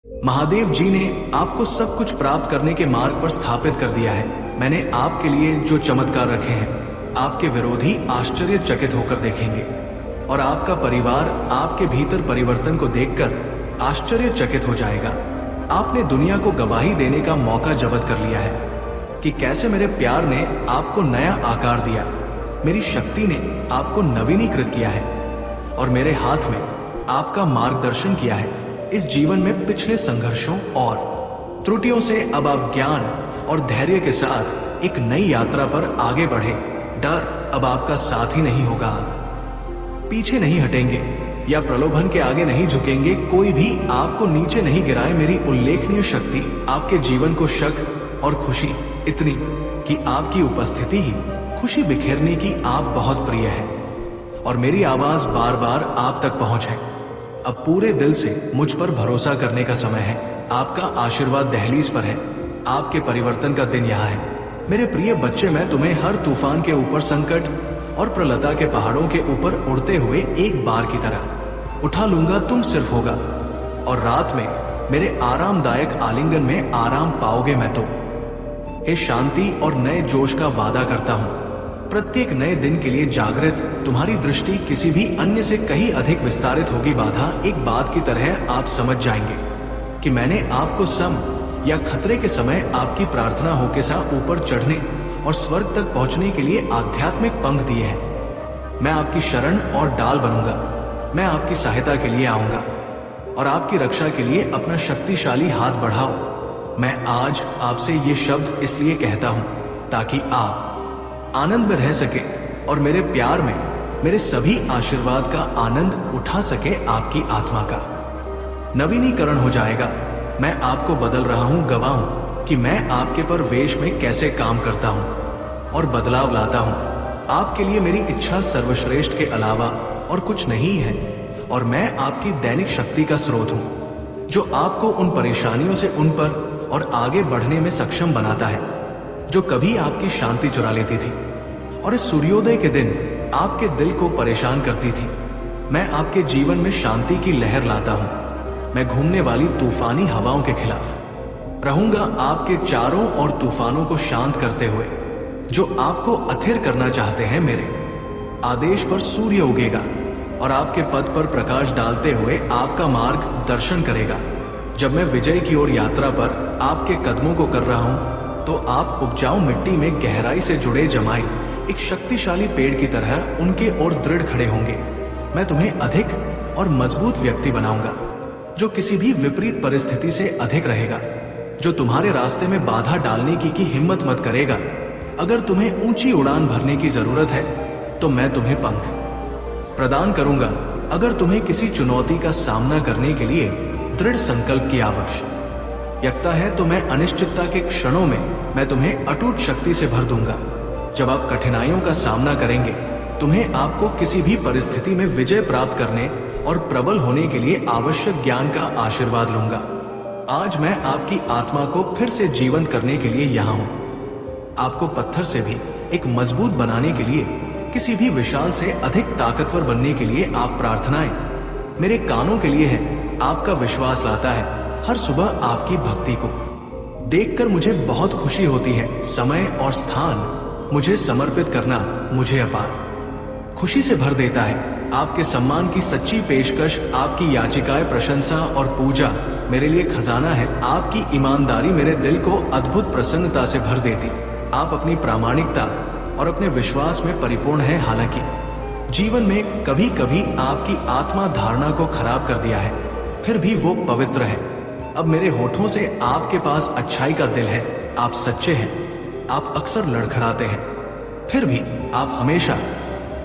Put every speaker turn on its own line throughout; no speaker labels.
महादेव जी ने आपको सब कुछ प्राप्त करने के मार्ग पर स्थापित कर दिया है। मैंने आपके लिए जो चमत्कार रखे हैं, आपके विरोधी आश्चर्यचकित होकर देखेंगे और आपका परिवार आपके भीतर परिवर्तन को देखकर आश्चर्यचकित हो जाएगा। आपने दुनिया को गवाही देने का मौका जब्त कर लिया है कि कैसे मेरे प्यार ने आपको नया आकार दिया, मेरी शक्ति ने आपको नवीनीकृत किया है और मेरे हाथ में आपका मार्गदर्शन किया है। इस जीवन में पिछले संघर्षों और त्रुटियों से अब आप ज्ञान और धैर्य के साथ एक नई यात्रा पर आगे बढ़े। डर अब आपका साथी नहीं होगा, पीछे नहीं हटेंगे या प्रलोभन के आगे नहीं झुकेंगे। कोई भी आपको नीचे नहीं गिराए। मेरी उल्लेखनीय शक्ति आपके जीवन को शक और खुशी इतनी कि आपकी उपस्थिति ही खुशी बिखेरने की आप बहुत प्रिय है और मेरी आवाज बार बार आप तक पहुंचे। अब पूरे दिल से मुझ पर भरोसा करने का समय है। आपका आशीर्वाद दहलीज पर है। आपके परिवर्तन का दिन यहाँ है। मेरे प्रिय बच्चे, मैं तुम्हें हर तूफान के ऊपर, संकट और प्रलता के पहाड़ों के ऊपर उड़ते हुए एक बार की तरह उठा लूंगा। तुम सिर्फ होगा और रात में मेरे आरामदायक आलिंगन में आराम पाओगे। मैं तो ये शांति और नए जोश का वादा करता हूँ। प्रत्येक नए दिन के लिए जागृत तुम्हारी दृष्टि किसी भी अन्य से कहीं अधिक विस्तारित होगी। बाधा एक बात की तरह आप समझ जाएंगे कि मैंने आपको सम या खतरे के समय आपकी प्रार्थना हो के साथ ऊपर चढ़ने और स्वर्ग तक पहुंचने के लिए आध्यात्मिक पंख दिए हैं। मैं आपकी शरण और डाल बनूंगा। मैं आपकी सहायता के लिए आऊंगा और आपकी रक्षा के लिए अपना शक्तिशाली हाथ बढ़ाओ। मैं आज आपसे ये शब्द इसलिए कहता हूं ताकि आप आनंद में रह सके और मेरे प्यार में मेरे सभी आशीर्वाद का आनंद उठा सके। आपकी आत्मा का नवीनीकरण हो जाएगा। मैं आपको बदल रहा हूं, गवाह हूं कि मैं आपके पर वेश में कैसे काम करता हूं और बदलाव लाता हूं। आपके लिए मेरी इच्छा सर्वश्रेष्ठ के अलावा और कुछ नहीं है और मैं आपकी दैनिक शक्ति का स्रोत हूं जो आपको उन परेशानियों से उन पर और आगे बढ़ने में सक्षम बनाता है जो कभी आपकी शांति चुरा लेती थी और इस सूर्योदय के दिन आपके दिल को परेशान करती थी। मैं आपके जीवन में शांति की लहर लाता हूं। मैं घूमने वाली तूफानी हवाओं के खिलाफ रहूंगा, आपके चारों और तूफानों को शांत करते हुए जो आपको अथिर करना चाहते हैं। मेरे आदेश पर सूर्य उगेगा और आपके पथ पर प्रकाश डालते हुए आपका मार्ग दर्शन करेगा। जब मैं विजय की ओर यात्रा पर आपके कदमों को कर रहा हूं तो आप उपजाऊ मिट्टी में गहराई से जुड़े जमाए एक शक्तिशाली पेड़ की तरह उनके ओर दृढ़ खड़े होंगे। मैं तुम्हें अधिक और मजबूत व्यक्ति बनाऊंगा जो किसी भी विपरीत परिस्थिति से अधिक रहेगा, जो तुम्हारे रास्ते में बाधा डालने की हिम्मत मत करेगा। अगर तुम्हें ऊंची उड़ान भरने की जरूरत है तो मैं तुम्हें पंख प्रदान करूंगा। अगर तुम्हें किसी चुनौती का सामना करने के लिए दृढ़ संकल्प की आवश्यकता है तो मैं अनिश्चितता के क्षणों में मैं तुम्हें अटूट शक्ति से भर दूंगा। जब आप कठिनाइयों का सामना करेंगे तुम्हें आपको किसी भी परिस्थिति में विजय प्राप्त करने और प्रबल होने के लिए आवश्यक ज्ञान का आशीर्वाद लूंगा। आज मैं आपकी आत्मा को फिर से जीवंत करने के लिए यहाँ हूँ। आपको पत्थर से भी एक मजबूत बनाने के लिए, किसी भी विशाल से अधिक ताकतवर बनने के लिए आप प्रार्थनाएं मेरे कानों के लिए है। आपका विश्वास लाता है। हर सुबह आपकी भक्ति को देखकर मुझे बहुत खुशी होती है। समय और स्थान मुझे समर्पित करना मुझे अपार खुशी से भर देता है। आपके सम्मान की सच्ची पेशकश, आपकी याचिकाएं, प्रशंसा और पूजा मेरे लिए खजाना है। आपकी ईमानदारी मेरे दिल को अद्भुत प्रसन्नता से भर देती। आप अपनी प्रामाणिकता और अपने विश्वास में परिपूर्ण हैं। हालांकि जीवन में कभी कभी आपकी आत्मा धारणा को खराब कर दिया है, फिर भी वो पवित्र है। अब मेरे होठों से आपके पास अच्छाई का दिल है। आप सच्चे हैं। आप अक्सर लड़खड़ाते हैं, फिर भी आप हमेशा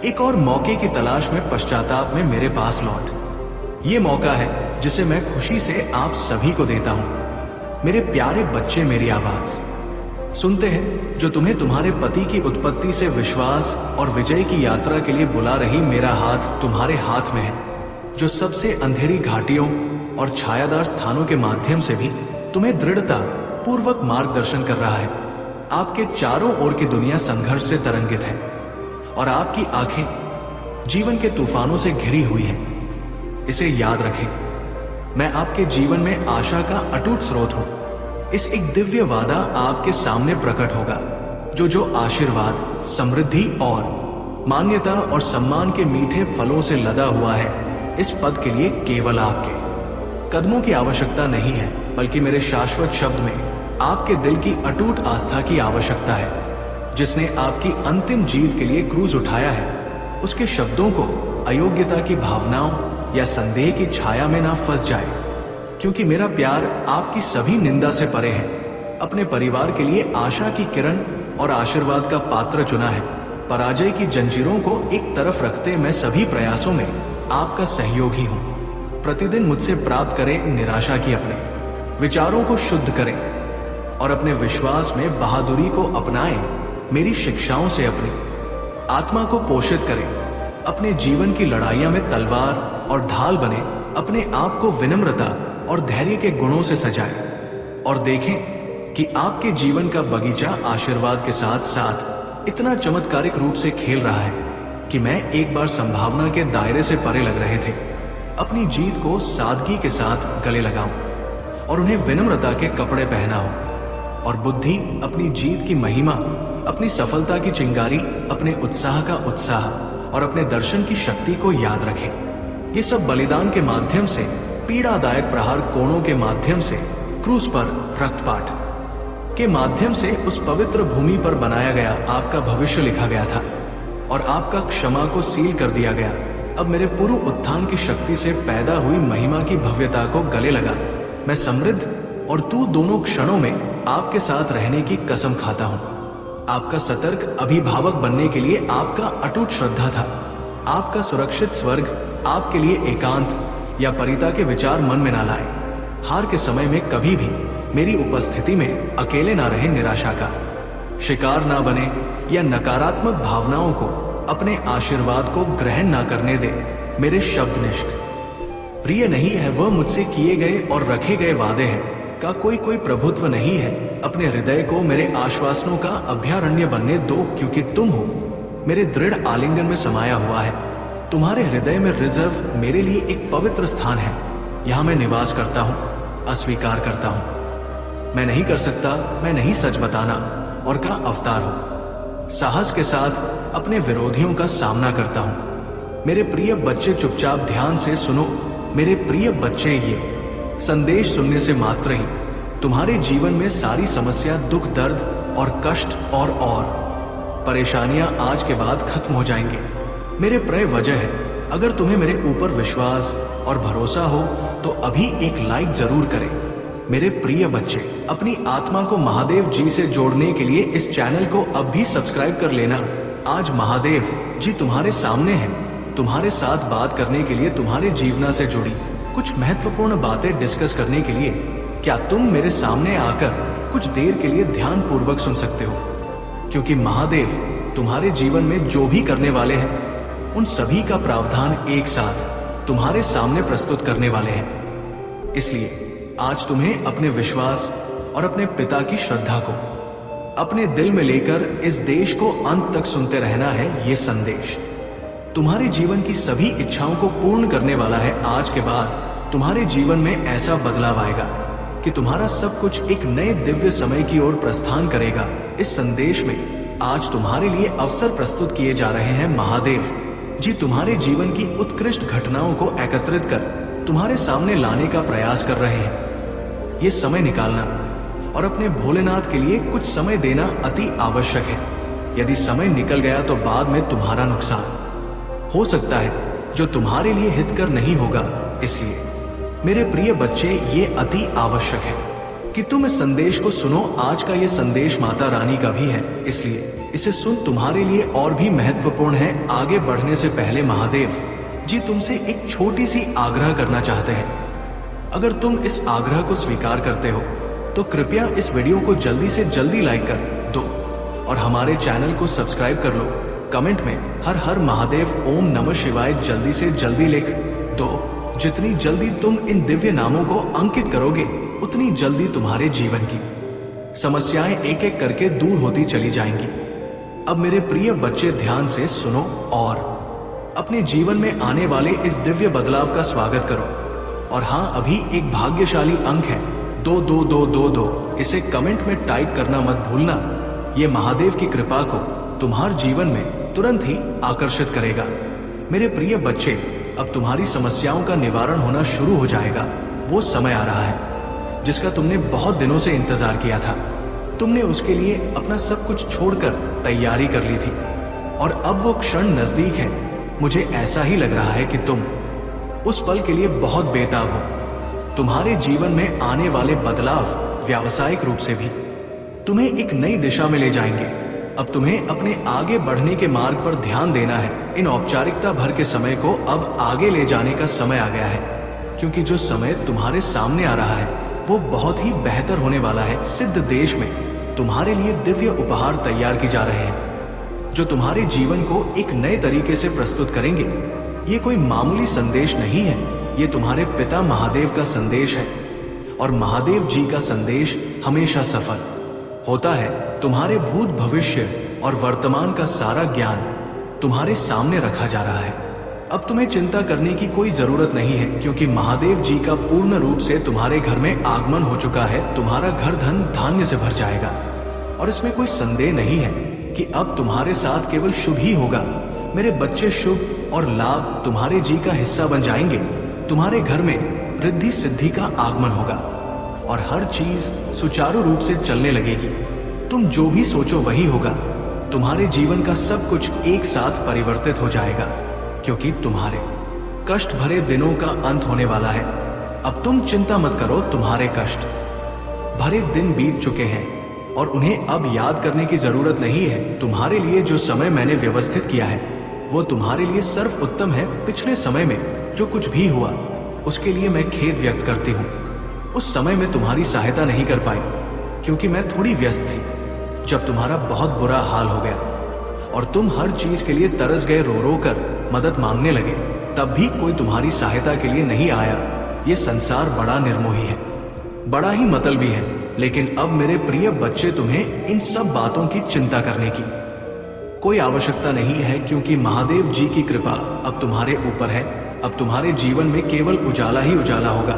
एक और मौके की तलाश में पश्चाताप में मेरे पास लौट। ये मौका है जिसे मैं खुशी से आप सभी को देता हूं। मेरे प्यारे बच्चे, मेरी आवाज सुनते हैं जो तुम्हें तुम्हारे पति की उत्पत्ति से विश्वास और विजय की यात्रा के लिए बुला रही। मेरा हाथ तुम्हारे हाथ में है जो सबसे अंधेरी घाटियों और छायादार स्थानों के माध्यम से भी तुम्हें दृढ़ता पूर्वक मार्गदर्शन कर रहा है। आपके चारों ओर की दुनिया संघर्ष से तरंगित है और आपकी आंखें जीवन के तूफानों से घिरी हुई हैं। इसे याद रखें, मैं आपके जीवन में आशा का अटूट स्रोत हूं। इस एक दिव्य वादा आपके सामने प्रकट होगा, जो आशीर्वाद, समृद्धि और मान्यता और सम्मान के मीठे फलों से लदा हुआ है। इस पद के लिए केवल आपके कदमों की आवश्यकता नहीं है, बल्कि मेरे शाश्वत शब्द में आपके दिल की अटूट आस्था की आवश्यकता है। जिसने आपकी अंतिम जीत के लिए क्रूज उठाया है, उसके शब्दों को अयोग्यता की भावनाओं या संदेह की छाया में ना फंस जाए, क्योंकि मेरा प्यार आपकी सभी निंदा से परे है। अपने परिवार के लिए आशा की किरण और आशीर्वाद का पात्र चुना है। पराजय की जंजीरों को एक तरफ रखते मैं सभी प्रयासों में आपका सहयोगी हूं। प्रतिदिन मुझसे प्राप्त करें निराशा की अपने विचारों को शुद्ध करें और अपने विश्वास में बहादुरी को अपनाएं। मेरी शिक्षाओं से अपनी आत्मा को पोषित करें। अपने जीवन की लड़ाइयां में तलवार और ढाल बने। अपने आप को विनम्रता और धैर्य के गुणों से सजाएं और देखें कि आपके जीवन का बगीचा आशीर्वाद के साथ साथ इतना चमत्कारिक रूप से खेल रहा है कि मैं एक बार संभावना के दायरे से परे लग रहे थे। अपनी जीत को सादगी के साथ गले लगाऊं और उन्हें विनम्रता के कपड़े पहनाऊं और बुद्धि अपनी जीत की महिमा, अपनी सफलता की चिंगारी, अपने उत्साह का उत्साह और अपने दर्शन की शक्ति को याद रखें। ये सब बलिदान के माध्यम से, पीड़ादायक प्रहार कोणों के माध्यम से, क्रूस पर रक्तपात के माध्यम से उस पवित्र भूमि पर बनाया गया आपका भविष्य लिखा गया था और आपका क्षमा को सील कर दिया गया। अब मेरे पूर्व उत्थान की शक्ति से पैदा हुई महिमा की भव्यता को गले लगा मैं समृद्ध और तू दोनों क्षणों में आपके साथ रहने की कसम खाता हूं। आपका सतर्क अभिभावक बनने के लिए आपका अटूट श्रद्धा था। आपका सुरक्षित स्वर्ग आपके लिए एकांत या परिता के विचार मन में ना लाए। हार के समय में कभी भी मेरी उपस्थिति में अकेले ना रहे। निराशा का शिकार ना बने या नकारात्मक भावनाओं को अपने आशीर्वाद को ग्रहण ना करने दे। मेरे शब्दनिष्ठ प्रिय नहीं है वह मुझसे किए गए और रखे गए वादे हैं का कोई प्रभुत्व नहीं है। अपने हृदय को मेरे आश्वासनों का अभयारण्य बनने दो, क्योंकि तुम हो मेरे दृढ़ आलिंगन में समाया हुआ है। तुम्हारे हृदय में रिजर्व मेरे लिए एक पवित्र स्थान है। यहाँ मैं निवास करता हूँ, अस्वीकार करता हूँ। मैं नहीं कर सकता, मैं नहीं सच बताना और का अवतार हो। साहस के साथ अपने विरोधियों का सामना करता हूँ। मेरे प्रिय बच्चे चुपचाप ध्यान से सुनो। मेरे प्रिय बच्चे, ये संदेश सुनने से मात्र ही तुम्हारे जीवन में सारी समस्या, दुख, दर्द और कष्ट और परेशानियां आज के बाद खत्म हो जाएंगे। मेरे प्रिय वजह है, अगर तुम्हें मेरे ऊपर विश्वास और भरोसा हो तो अभी एक लाइक जरूर करें। मेरे प्रिय बच्चे, अपनी आत्मा को महादेव जी से जोड़ने के लिए इस चैनल को अब भी सब्सक्राइब कर लेना। आज महादेव जी तुम्हारे सामने हैं, तुम्हारे साथ बात करने के लिए, तुम्हारे जीवना से जुड़ी कुछ महत्वपूर्ण बातें डिस्कस करने के लिए। क्या तुम मेरे सामने आकर कुछ देर के लिए ध्यान पूर्वक सुन सकते हो? क्योंकि महादेव तुम्हारे जीवन में जो भी करने वाले हैं, उन सभी का प्रावधान एक साथ तुम्हारे सामने प्रस्तुत करने वाले हैं। इसलिए आज तुम्हें अपने विश्वास और अपने पिता की श्रद्धा को अपने दिल में लेकर इस देश को अंत तक सुनते रहना है। ये संदेश तुम्हारे जीवन की सभी इच्छाओं को पूर्ण करने वाला है। आज के बाद तुम्हारे जीवन में ऐसा बदलाव आएगा कि तुम्हारा सब कुछ एक नए दिव्य समय की ओर प्रस्थान करेगा। इस संदेश में आज तुम्हारे लिए अवसर प्रस्तुत किए जा रहे हैं। महादेव जी तुम्हारे जीवन की उत्कृष्ट घटनाओं को एकत्रित कर तुम्हारे सामने लाने का प्रयास कर रहे हैं। ये समय निकालना और अपने भोलेनाथ के लिए कुछ समय देना अति आवश्यक है। यदि समय निकल गया तो बाद में तुम्हारा नुकसान हो सकता है, जो तुम्हारे लिए हितकर नहीं होगा। इसलिए मेरे प्रिय बच्चे, ये अति आवश्यक है कि तुम इस संदेश को सुनो। आज का ये संदेश माता रानी का भी है, इसलिए इसे सुन तुम्हारे लिए और भी महत्वपूर्ण है। आगे बढ़ने से पहले महादेव जी तुमसे एक छोटी सी आग्रह करना चाहते हैं। अगर तुम इस आग्रह को स्वीकार करते हो तो कृपया इस वीडियो को जल्दी से जल्दी लाइक कर दो और हमारे चैनल को सब्सक्राइब कर लो। कमेंट में हर हर महादेव ओम नमः शिवाय जल्दी से जल्दी लिख दो। जितनी जल्दी तुम इन दिव्य नामों को अंकित करोगे, उतनी जल्दी तुम्हारे जीवन की समस्याएं एक एक करके दूर होती चली जाएंगी। अब मेरे प्रिय बच्चे ध्यान से सुनो और अपने जीवन में आने वाले इस दिव्य बदलाव का स्वागत करो। और हाँ, अभी एक भाग्यशाली अंक है 22222। इसे कमेंट में टाइप करना मत भूलना। ये महादेव की कृपा को तुम्हारे जीवन में तुरंत ही आकर्षित करेगा। मेरे प्रिय बच्चे, अब तुम्हारी समस्याओं का निवारण होना शुरू हो जाएगा। वो समय आ रहा है जिसका तुमने बहुत दिनों से इंतजार किया था। तुमने उसके लिए अपना सब कुछ छोड़कर तैयारी कर ली थी और अब वो क्षण नजदीक है। मुझे ऐसा ही लग रहा है कि तुम उस पल के लिए बहुत बेताब हो। तुम्हारे जीवन में आने वाले बदलाव व्यावसायिक रूप से भी तुम्हें एक नई दिशा में ले जाएंगे। अब तुम्हें अपने आगे बढ़ने के मार्ग पर ध्यान देना है। इन औपचारिकता भर के समय को अब आगे ले जाने का समय आ गया है, क्योंकि जो समय तुम्हारे सामने आ रहा है वो बहुत ही बेहतर होने वाला है। सिद्ध देश में तुम्हारे लिए दिव्य उपहार तैयार किए जा रहे हैं जो तुम्हारे जीवन को एक नए तरीके से प्रस्तुत करेंगे। ये कोई मामूली संदेश नहीं है, ये तुम्हारे पिता महादेव का संदेश है। और महादेव जी का संदेश हमेशा सफल होता है। तुम्हारे भूत, भविष्य और वर्तमान का सारा ज्ञान तुम्हारे सामने रखा जा रहा है। अब तुम्हें चिंता करने की कोई जरूरत नहीं है, क्योंकि महादेव जी का पूर्ण रूप से तुम्हारे घर में आगमन हो चुका है। तुम्हारा घर धन धान्य से भर जाएगा और इसमें कोई संदेह नहीं है कि अब तुम्हारे साथ केवल शुभ ही होगा। मेरे बच्चे, शुभ और लाभ तुम्हारे जी का हिस्सा बन जाएंगे। तुम्हारे घर में रिद्धि सिद्धि का आगमन होगा और हर चीज सुचारू रूप से चलने लगेगी। तुम जो भी सोचो वही होगा। तुम्हारे जीवन का सब कुछ एक साथ परिवर्तित हो जाएगा, क्योंकि तुम्हारे कष्ट भरे दिनों का अंत होने वाला है। अब तुम चिंता मत करो, तुम्हारे कष्ट भरे दिन बीत चुके हैं और उन्हें अब याद करने की जरूरत नहीं है। तुम्हारे लिए जो समय मैंने व्यवस्थित किया है वो तुम्हारे लिए सर्वोत्तम है। पिछले समय में जो कुछ भी हुआ उसके लिए मैं खेद व्यक्त करती हूँ। उस समय में तुम्हारी सहायता नहीं कर पाई क्योंकि मैं थोड़ी व्यस्त थी। जब तुम्हारा बहुत बुरा हाल हो गया और तुम हर चीज के लिए तरस गए, रो रो कर मदद मांगने लगे, तब भी कोई तुम्हारी सहायता के लिए नहीं आया। ये संसार बड़ा निर्मोही है, बड़ा ही मतलबी है। लेकिन अब मेरे प्रिय बच्चे, तुम्हें इन सब बातों की चिंता करने की कोई आवश्यकता नहीं है, क्योंकि महादेव जी की कृपा अब तुम्हारे ऊपर है। अब तुम्हारे जीवन में केवल उजाला ही उजाला होगा।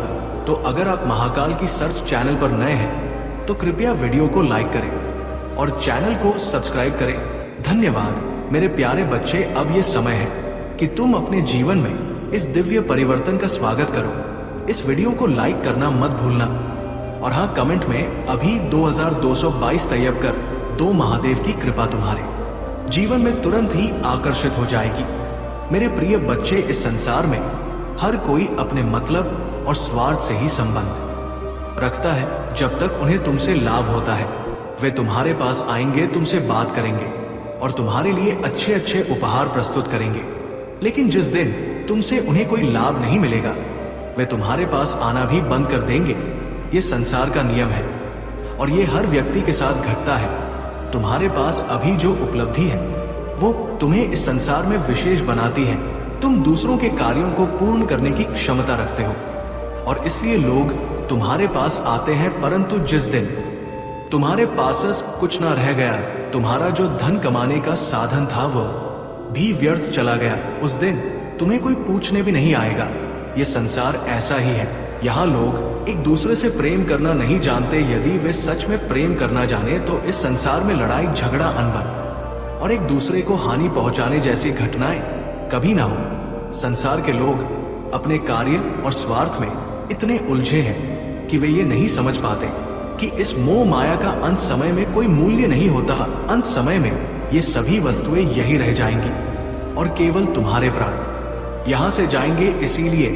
तो अगर आप महाकाल की सर्च चैनल पर नए हैं तो कृपया वीडियो को लाइक करें और चैनल को सब्सक्राइब करें। धन्यवाद मेरे प्यारे बच्चे। अब ये समय है कि तुम अपने जीवन में इस दिव्य परिवर्तन का स्वागत करो। इस वीडियो को लाइक करना मत भूलना और हाँ, कमेंट में अभी 2222 तैयब कर दो। महादेव की कृपा तुम्हारे जीवन में तुरंत ही आकर्षित हो जाएगी। मेरे प्रिय बच्चे, इस संसार में हर कोई अपने मतलब और स्वार्थ से ही संबंध रखता है। जब तक उन्हें तुमसे लाभ होता है वे तुम्हारे पास आएंगे, तुमसे बात करेंगे और तुम्हारे लिए अच्छे अच्छे उपहार प्रस्तुत करेंगे। लेकिन जिस दिन तुमसे उन्हें कोई लाभ नहीं मिलेगा वे तुम्हारे पास आना भी बंद कर देंगे। ये संसार का नियम है और ये हर व्यक्ति के साथ घटता है। तुम्हारे पास अभी जो उपलब्धि है वो तुम्हें इस संसार में विशेष बनाती है। तुम दूसरों के कार्यों को पूर्ण करने की क्षमता रखते हो और इसलिए लोग तुम्हारे पास आते हैं। परंतु जिस दिन तुम्हारे पास कुछ ना रह गया, तुम्हारा जो धन कमाने का साधन था वो भी व्यर्थ चला गया, उस दिन तुम्हें कोई पूछने भी नहीं आएगा। ये संसार ऐसा ही है। यहाँ लोग एक दूसरे से प्रेम करना नहीं जानते। यदि वे सच में प्रेम करना जाने तो इस संसार में लड़ाई, झगड़ा, अनबन और एक दूसरे को हानि पहुंचाने जैसी घटनाएं कभी ना हो। संसार के लोग अपने कार्य और स्वार्थ में इतने उलझे हैं कि वे ये नहीं समझ पाते कि इस मोह माया का अंत समय में कोई मूल्य नहीं होता। अंत समय में ये सभी वस्तुएं यही रह जाएंगी और केवल तुम्हारे प्राण यहाँ से जाएंगे। इसीलिए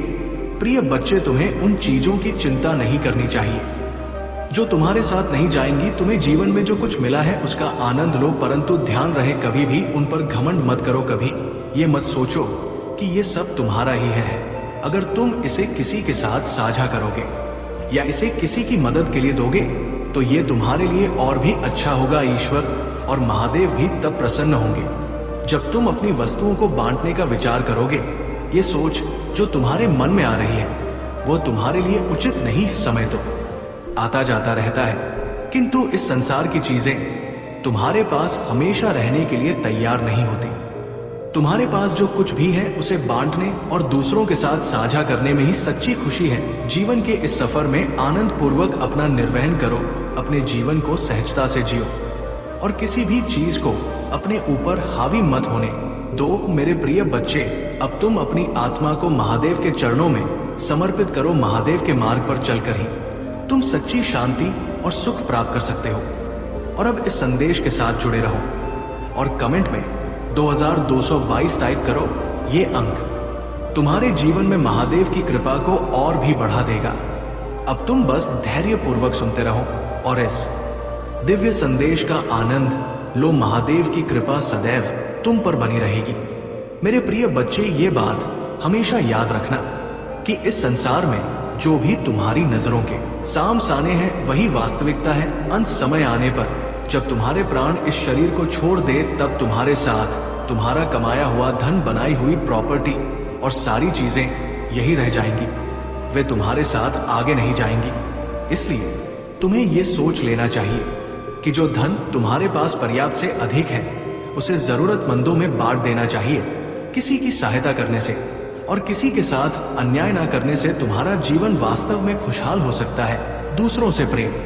प्रिय बच्चे, तुम्हें उन चीजों की चिंता नहीं करनी चाहिए जो तुम्हारे साथ नहीं जाएंगी। तुम्हें जीवन में जो कुछ मिला है उसका आनंद लो, परंतु ध्यान रहे कभी भी उन पर घमंड मत करो। कभी ये मत सोचो कि ये सब तुम्हारा ही है। अगर तुम इसे किसी के साथ साझा करोगे या इसे किसी की मदद के लिए दोगे तो ये तुम्हारे लिए और भी अच्छा होगा। ईश्वर और महादेव भी तब प्रसन्न होंगे जब तुम अपनी वस्तुओं को बांटने का विचार करोगे। ये सोच जो तुम्हारे मन में आ रही है वो तुम्हारे लिए उचित नहीं। समय तो आता जाता रहता है, किंतु इस संसार की चीजें तुम्हारे पास हमेशा रहने के लिए तैयार नहीं होती। तुम्हारे पास जो कुछ भी है उसे बांटने और दूसरों के साथ साझा करने में ही सच्ची खुशी है। जीवन के इस सफर में आनंद पूर्वक अपना निर्वहन करो, अपने जीवन को सहजता से जियो और किसी भी चीज को अपने ऊपर हावी मत होने दो। मेरे प्रिय बच्चे, अब तुम अपनी आत्मा को महादेव के चरणों में समर्पित करो। महादेव के मार्ग पर चलकर ही तुम सच्ची शांति और सुख प्राप्त कर सकते हो। और अब इस संदेश के साथ जुड़े रहो और कमेंट में 2222 टाइप करो। ये अंक तुम्हारे जीवन में महादेव की कृपा को और भी बढ़ा देगा। अब तुम बस धैर्य पूर्वक सुनते रहो और इस दिव्य संदेश का आनंद लो। महादेव की कृपा सदैव तुम पर बनी रहेगी। मेरे प्रिय बच्चे, ये बात हमेशा याद रखना कि इस संसार में जो भी तुम्हारी नजरों के सामने है वही वास्तविकता है। अंत समय आने पर जब तुम्हारे प्राण इस शरीर को छोड़ दे, तब तुम्हारे साथ तुम्हारा कमाया हुआ धन, बनाई हुई प्रॉपर्टी और सारी चीजें यही रह जाएंगी। वे तुम्हारे साथ आगे नहीं जाएंगी। इसलिए तुम्हें ये सोच लेना चाहिए कि जो धन तुम्हारे पास पर्याप्त से अधिक है उसे जरूरतमंदों में बांट देना चाहिए। किसी की सहायता करने से और किसी के साथ अन्याय न करने से तुम्हारा जीवन वास्तव में खुशहाल हो सकता है। दूसरों से प्रेम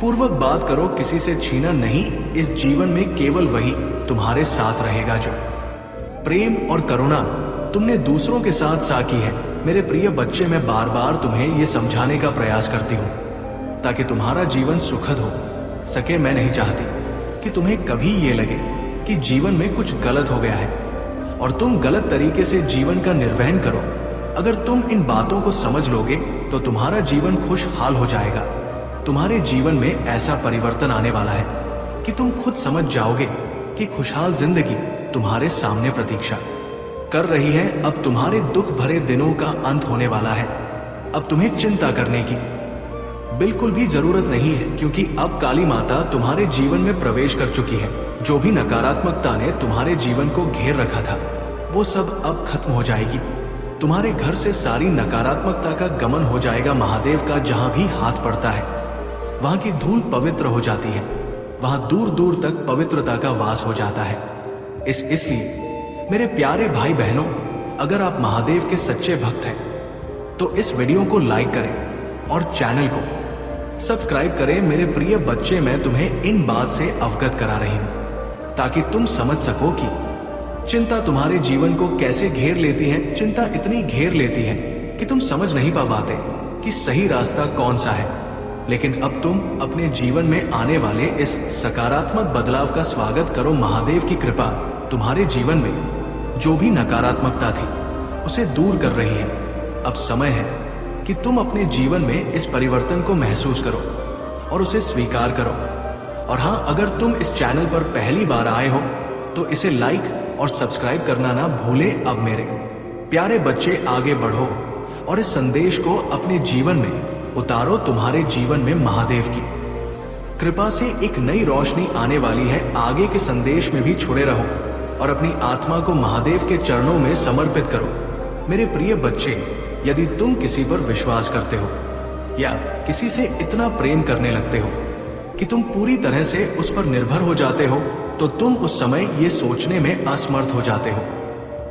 पूर्वक बात करो, किसी से छीना नहीं। इस जीवन में केवल वही तुम्हारे साथ रहेगा जो प्रेम और करुणा तुमने दूसरों के साथ साकी है। मेरे प्रिय बच्चे, मैं बार बार तुम्हें ये समझाने का प्रयास करती हूँ ताकि तुम्हारा जीवन सुखद हो सके। मैं नहीं चाहती कि तुम्हें कभी ये लगे कि जीवन में कुछ गलत हो गया है और तुम गलत तरीके से जीवन का निर्वहन करो। अगर तुम इन बातों को समझ लोगे तो तुम्हारा जीवन खुशहाल हो जाएगा। तुम्हारे जीवन में ऐसा परिवर्तन आने वाला है कि तुम खुद समझ जाओगे कि खुशहाल जिंदगी तुम्हारे सामने प्रतीक्षा कर रही है। अब तुम्हारे दुख भरे दिनों का अंत होने वाला है। अब तुम्हें चिंता करने की बिल्कुल भी जरूरत नहीं है, क्योंकि अब काली माता तुम्हारे जीवन में प्रवेश कर चुकी है। जो भी नकारात्मकता ने तुम्हारे जीवन को घेर रखा था वो सब अब खत्म हो जाएगी। तुम्हारे घर से सारी नकारात्मकता का गमन हो जाएगा। महादेव का जहां भी हाथ पड़ता है वहां की धूल पवित्र हो जाती है। वहां दूर दूर तक पवित्रता का वास हो जाता है। इसलिए मेरे प्यारे भाई बहनों, अगर आप महादेव के सच्चे भक्त हैं तो इस वीडियो को लाइक करें और चैनल को सब्सक्राइब करें। मेरे प्रिय बच्चे, मैं तुम्हें इन बात से अवगत करा रही हूं ताकि तुम समझ सको कि चिंता तुम्हारे जीवन को कैसे घेर लेती है। चिंता इतनी घेर लेती है कि तुम समझ नहीं पाते कि सही रास्ता कौन सा है। लेकिन अब तुम अपने जीवन में आने वाले इस सकारात्मक बदलाव का स्वागत करो। महादेव की कृपा तुम्हारे जीवन में जो भी नकारात्मकता थी उसे दूर कर रही है। अब समय है कि तुम अपने जीवन में इस परिवर्तन को महसूस करो और उसे स्वीकार करो। और हाँ, अगर तुम इस चैनल पर पहली बार आए हो तो इसे लाइक और सब्सक्राइब करना ना भूले। अब मेरे प्यारे बच्चे, आगे बढ़ो और इस संदेश को अपने जीवन में उतारो। तुम्हारे जीवन में महादेव की कृपा से एक नई रोशनी आने वाली है। आगे के संदेश में भी जुड़े रहो और अपनी आत्मा को महादेव के चरणों में समर्पित करो। मेरे प्रिय बच्चे, यदि तुम किसी पर विश्वास करते हो या किसी से इतना प्रेम करने लगते हो कि तुम पूरी तरह से उस पर निर्भर हो जाते हो, तो तुम उस समय ये सोचने में असमर्थ हो जाते हो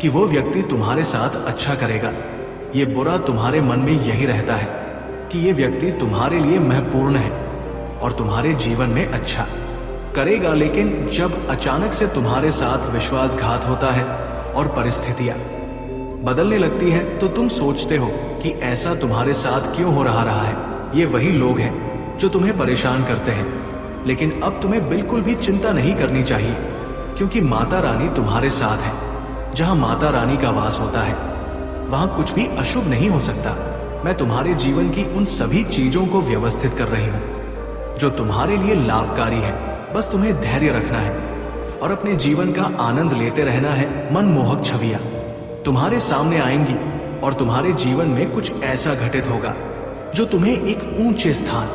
कि वो व्यक्ति तुम्हारे साथ अच्छा करेगा। ये बुरा तुम्हारे मन में यही रहता है कि ये व्यक्ति तुम्हारे लिए महत्वपूर्ण है और तुम्हारे जीवन में अच्छा करेगा। लेकिन जब अचानक से तुम्हारे साथ विश्वासघात होता है और परिस्थितियां बदलने लगती है तो तुम सोचते हो कि ऐसा तुम्हारे साथ क्यों हो रहा है। ये वही लोग हैं जो तुम्हें परेशान करते हैं। लेकिन अब तुम्हें बिल्कुल भी चिंता नहीं करनी चाहिए, क्योंकि माता रानी तुम्हारे साथ है। जहां माता रानी का वास होता है वहां कुछ भी अशुभ नहीं हो सकता। मैं तुम्हारे जीवन की उन सभी चीजों को व्यवस्थित कर रही हूँ जो तुम्हारे लिए लाभकारी है। बस तुम्हें धैर्य रखना है और अपने जीवन का आनंद लेते रहना है। मनमोहक छवियां तुम्हारे सामने आएंगी और तुम्हारे जीवन में कुछ ऐसा घटित होगा जो तुम्हें एक ऊंचे स्थान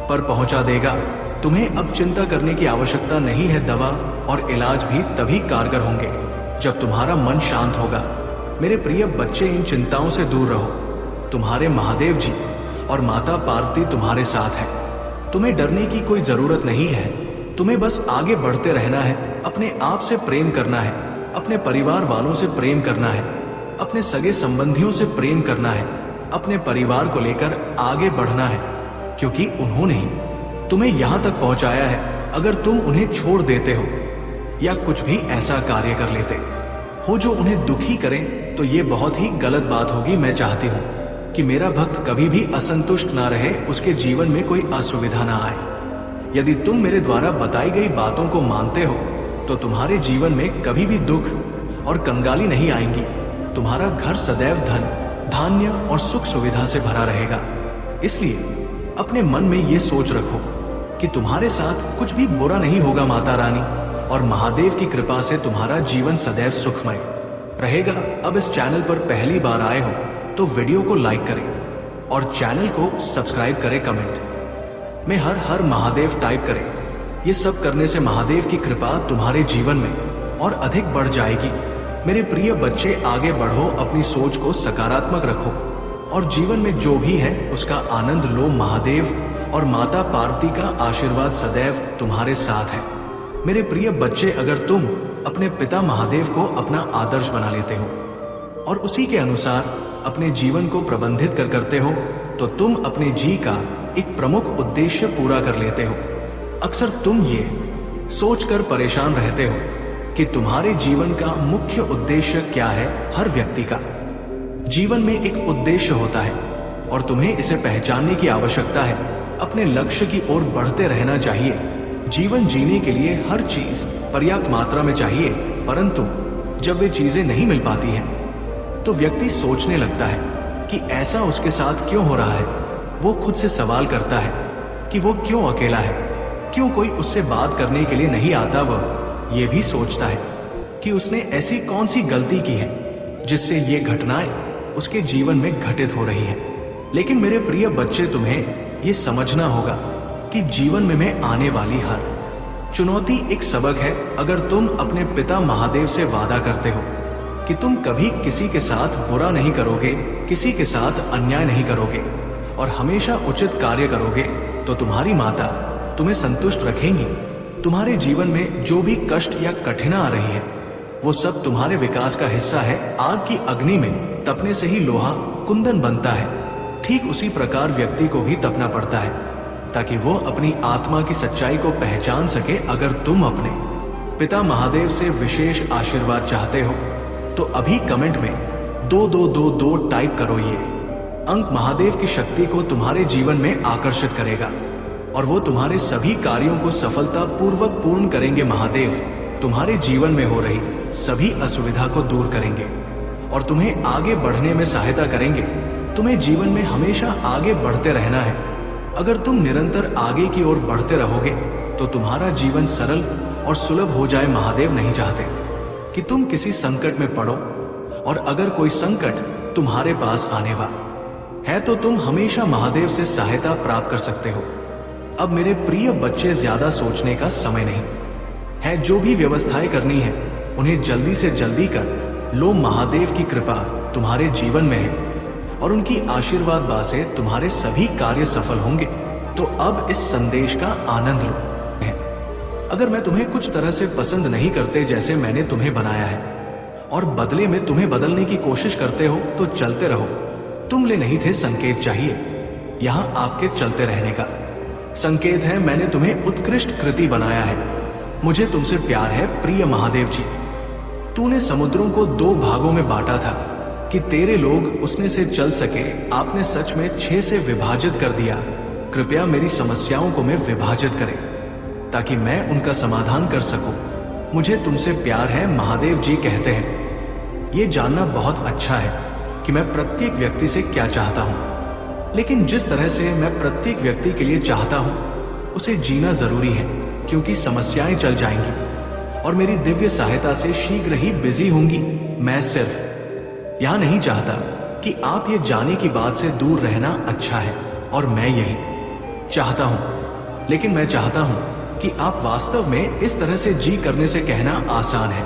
पर पहुंचा देगा। तुम्हें अब चिंता करने की आवश्यकता नहीं है। दवा और इलाज भी तभी कारगर होंगे जब तुम्हारा मन शांत होगा। मेरे प्रिय बच्चे, इन चिंताओं से दूर रहो। तुम्हारे महादेव जी और माता पार्वती तुम्हारे साथ है। तुम्हें डरने की कोई जरूरत नहीं है। तुम्हें बस आगे बढ़ते रहना है, अपने आप से प्रेम करना है, अपने परिवार वालों से प्रेम करना है, अपने सगे संबंधियों से प्रेम करना है, अपने परिवार को लेकर आगे बढ़ना है, क्योंकि उन्होंने ही तुम्हें यहां तक पहुंचाया है। अगर तुम उन्हें छोड़ देते हो या कुछ भी ऐसा कार्य कर लेते हो जो उन्हें दुखी करे, तो ये बहुत ही गलत बात होगी। मैं चाहती हूँ कि मेरा भक्त कभी भी असंतुष्ट ना रहे, उसके जीवन में कोई असुविधा ना आए। यदि तुम मेरे द्वारा बताई गई बातों को मानते हो तो तुम्हारे जीवन में कभी भी दुख और कंगाली नहीं आएंगी। तुम्हारा घर सदैव धन, धान्य और सुख सुविधा से भरा रहेगा। इसलिए अपने मन में ये सोच रखो कि तुम्हारे साथ कुछ भी बुरा नहीं होगा माता रानी, और महादेव की कृपा से तुम्हारा जीवन सदैव सुखमय रहेगा। अब इस चैनल पर पहली बार आए हो तो वीडियो को लाइक करें और चैनल को सब्सक्राइब करें। कमेंट में हर हर महादेव टाइप करें। ये सब करने से महादेव की कृपा तुम्हारे जीवन में और अधिक बढ़ जाएगी। मेरे प्रिय बच्चे, आगे बढ़ो, अपनी सोच को सकारात्मक रखो और जीवन में जो भी है उसका आनंद लो। महादेव और माता पार्वती का आशीर्वाद सदैव तुम्हारे साथ है। मेरे प्रिय बच्चे, अगर तुम अपने पिता महादेव को अपना आदर्श बना लेते हो और उसी के अनुसार अपने जीवन को प्रबंधित करते हो, तो तुम अपने जी का एक प्रमुख उद्देश्य पूरा कर लेते हो। अक्सर तुम ये सोचकर परेशान रहते हो कि तुम्हारे जीवन का मुख्य उद्देश्य क्या है। हर व्यक्ति का जीवन में एक उद्देश्य होता है और तुम्हें इसे पहचानने की आवश्यकता है। अपने लक्ष्य की ओर बढ़ते रहना चाहिए। जीवन जीने के लिए हर चीज पर्याप्त मात्रा में चाहिए, परंतु जब वे चीजें नहीं मिल पाती हैं तो व्यक्ति सोचने लगता है कि ऐसा उसके साथ क्यों हो रहा है। वो खुद से सवाल करता है कि वो क्यों अकेला है, क्यों कोई उससे बात करने के लिए नहीं आता। वह ये भी सोचता है कि उसने ऐसी कौन सी गलती की है जिससे ये घटनाएं उसके जीवन में घटित हो रही है। लेकिन मेरे प्रिय बच्चे, तुम्हें ये समझना होगा कि जीवन में आने वाली हर चुनौती एक सबक है। अगर तुम अपने पिता महादेव से वादा करते हो कि तुम कभी किसी के साथ बुरा नहीं करोगे, किसी के साथ अन्याय नहीं करोगे और हमेशा उचित कार्य करोगे, तो तुम्हारी माता तुम्हें संतुष्ट रखेंगी। तुम्हारे जीवन में जो भी कष्ट या कठिनाई आ रही है वो सब तुम्हारे विकास का हिस्सा है। आग की अग्नि में तपने से ही लोहा कुंदन बनता है। ठीक उसी प्रकार व्यक्ति को भी तपना पड़ता है ताकि वो अपनी आत्मा की सच्चाई को पहचान सके। अगर तुम अपने पिता महादेव से विशेष आशीर्वाद चाहते हो तो अभी कमेंट में 2222 टाइप करो। ये अंक महादेव की शक्ति को तुम्हारे जीवन में आकर्षित करेगा और वो तुम्हारे सभी कार्यों को सफलता पूर्वक पूर्ण करेंगे। महादेव तुम्हारे जीवन में हो रही सभी असुविधा को दूर करेंगे और तुम्हें आगे बढ़ने में सहायता करेंगे। तुम्हें जीवन में हमेशा आगे बढ़ते रहना है। अगर तुम निरंतर आगे की ओर बढ़ते रहोगे तो तुम्हारा जीवन सरल और सुलभ हो जाए। महादेव नहीं चाहते कि तुम किसी संकट में पड़ो, और अगर कोई संकट तुम्हारे पास आने वाला है तो तुम हमेशा महादेव से सहायता प्राप्त कर सकते हो। अब मेरे प्रिय बच्चे, ज्यादा सोचने का समय नहीं है। जो भी व्यवस्थाएं करनी है उन्हें जल्दी से जल्दी कर लो। महादेव की कृपा तुम्हारे जीवन में है और उनकी आशीर्वाद से तुम्हारे सभी कार्य सफल होंगे। तो अब इस संदेश का आनंद लो। अगर मैं तुम्हें कुछ तरह से पसंद नहीं करते जैसे मैंने तुम्हें बनाया है और बदले में तुम्हें बदलने की कोशिश करते हो तो चलते रहो। तुम ले नहीं थे संकेत चाहिए, यहाँ आपके चलते रहने का संकेत है। मैंने तुम्हें उत्कृष्ट कृति बनाया है। मुझे तुमसे प्यार है प्रिय महादेव जी। तूने समुद्रों को 2 भागों में बांटा था कि तेरे लोग उसने से चल सके। आपने सच में 6 से विभाजित कर दिया। कृपया मेरी समस्याओं को मैं विभाजित करें ताकि मैं उनका समाधान कर सकूं। मुझे तुमसे प्यार है, महादेव जी कहते हैं। ये जानना बहुत अच्छा है कि मैं प्रत्येक व्यक्ति से क्या चाहता हूं, लेकिन जिस तरह से मैं प्रत्येक व्यक्ति के लिए चाहता हूं उसे जीना जरूरी है, क्योंकि समस्याएं चल जाएंगी और मेरी दिव्य सहायता से शीघ्र ही बिजी होंगी। मैं सिर्फ यहां नहीं चाहता कि आप ये जाने की बात से दूर रहना अच्छा है और मैं यही चाहता हूं, लेकिन मैं चाहता हूं कि आप वास्तव में इस तरह से जी करने से कहना आसान है,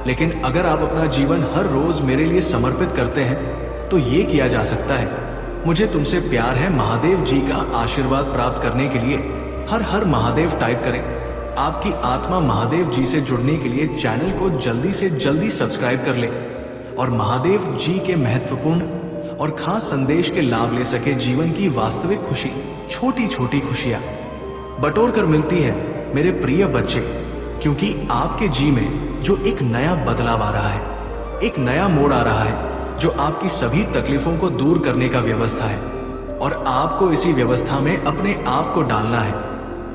लेकिन अगर आप अपना जीवन हर रोज मेरे लिए समर्पित करते हैं तो ये किया जा सकता है। मुझे तुमसे प्यार है, महादेव जी का आशीर्वाद प्राप्त करने के लिए हर हर महादेव टाइप करें आपकी आत्मा महादेव जी से जुड़ने के लिए चैनल को जल्दी से जल्दी सब्सक्राइब कर ले और महादेव जी के महत्वपूर्ण और खास संदेश के लाभ ले सके। जीवन की वास्तविक खुशी छोटी छोटी खुशियां बटोर कर मिलती है मेरे प्रिय बच्चे, क्योंकि आपके जी में जो एक नया बदलाव आ रहा है, एक नया मोड़ आ रहा है जो आपकी सभी तकलीफों को दूर करने का व्यवस्था है। और आपको इसी व्यवस्था में अपने आप को डालना है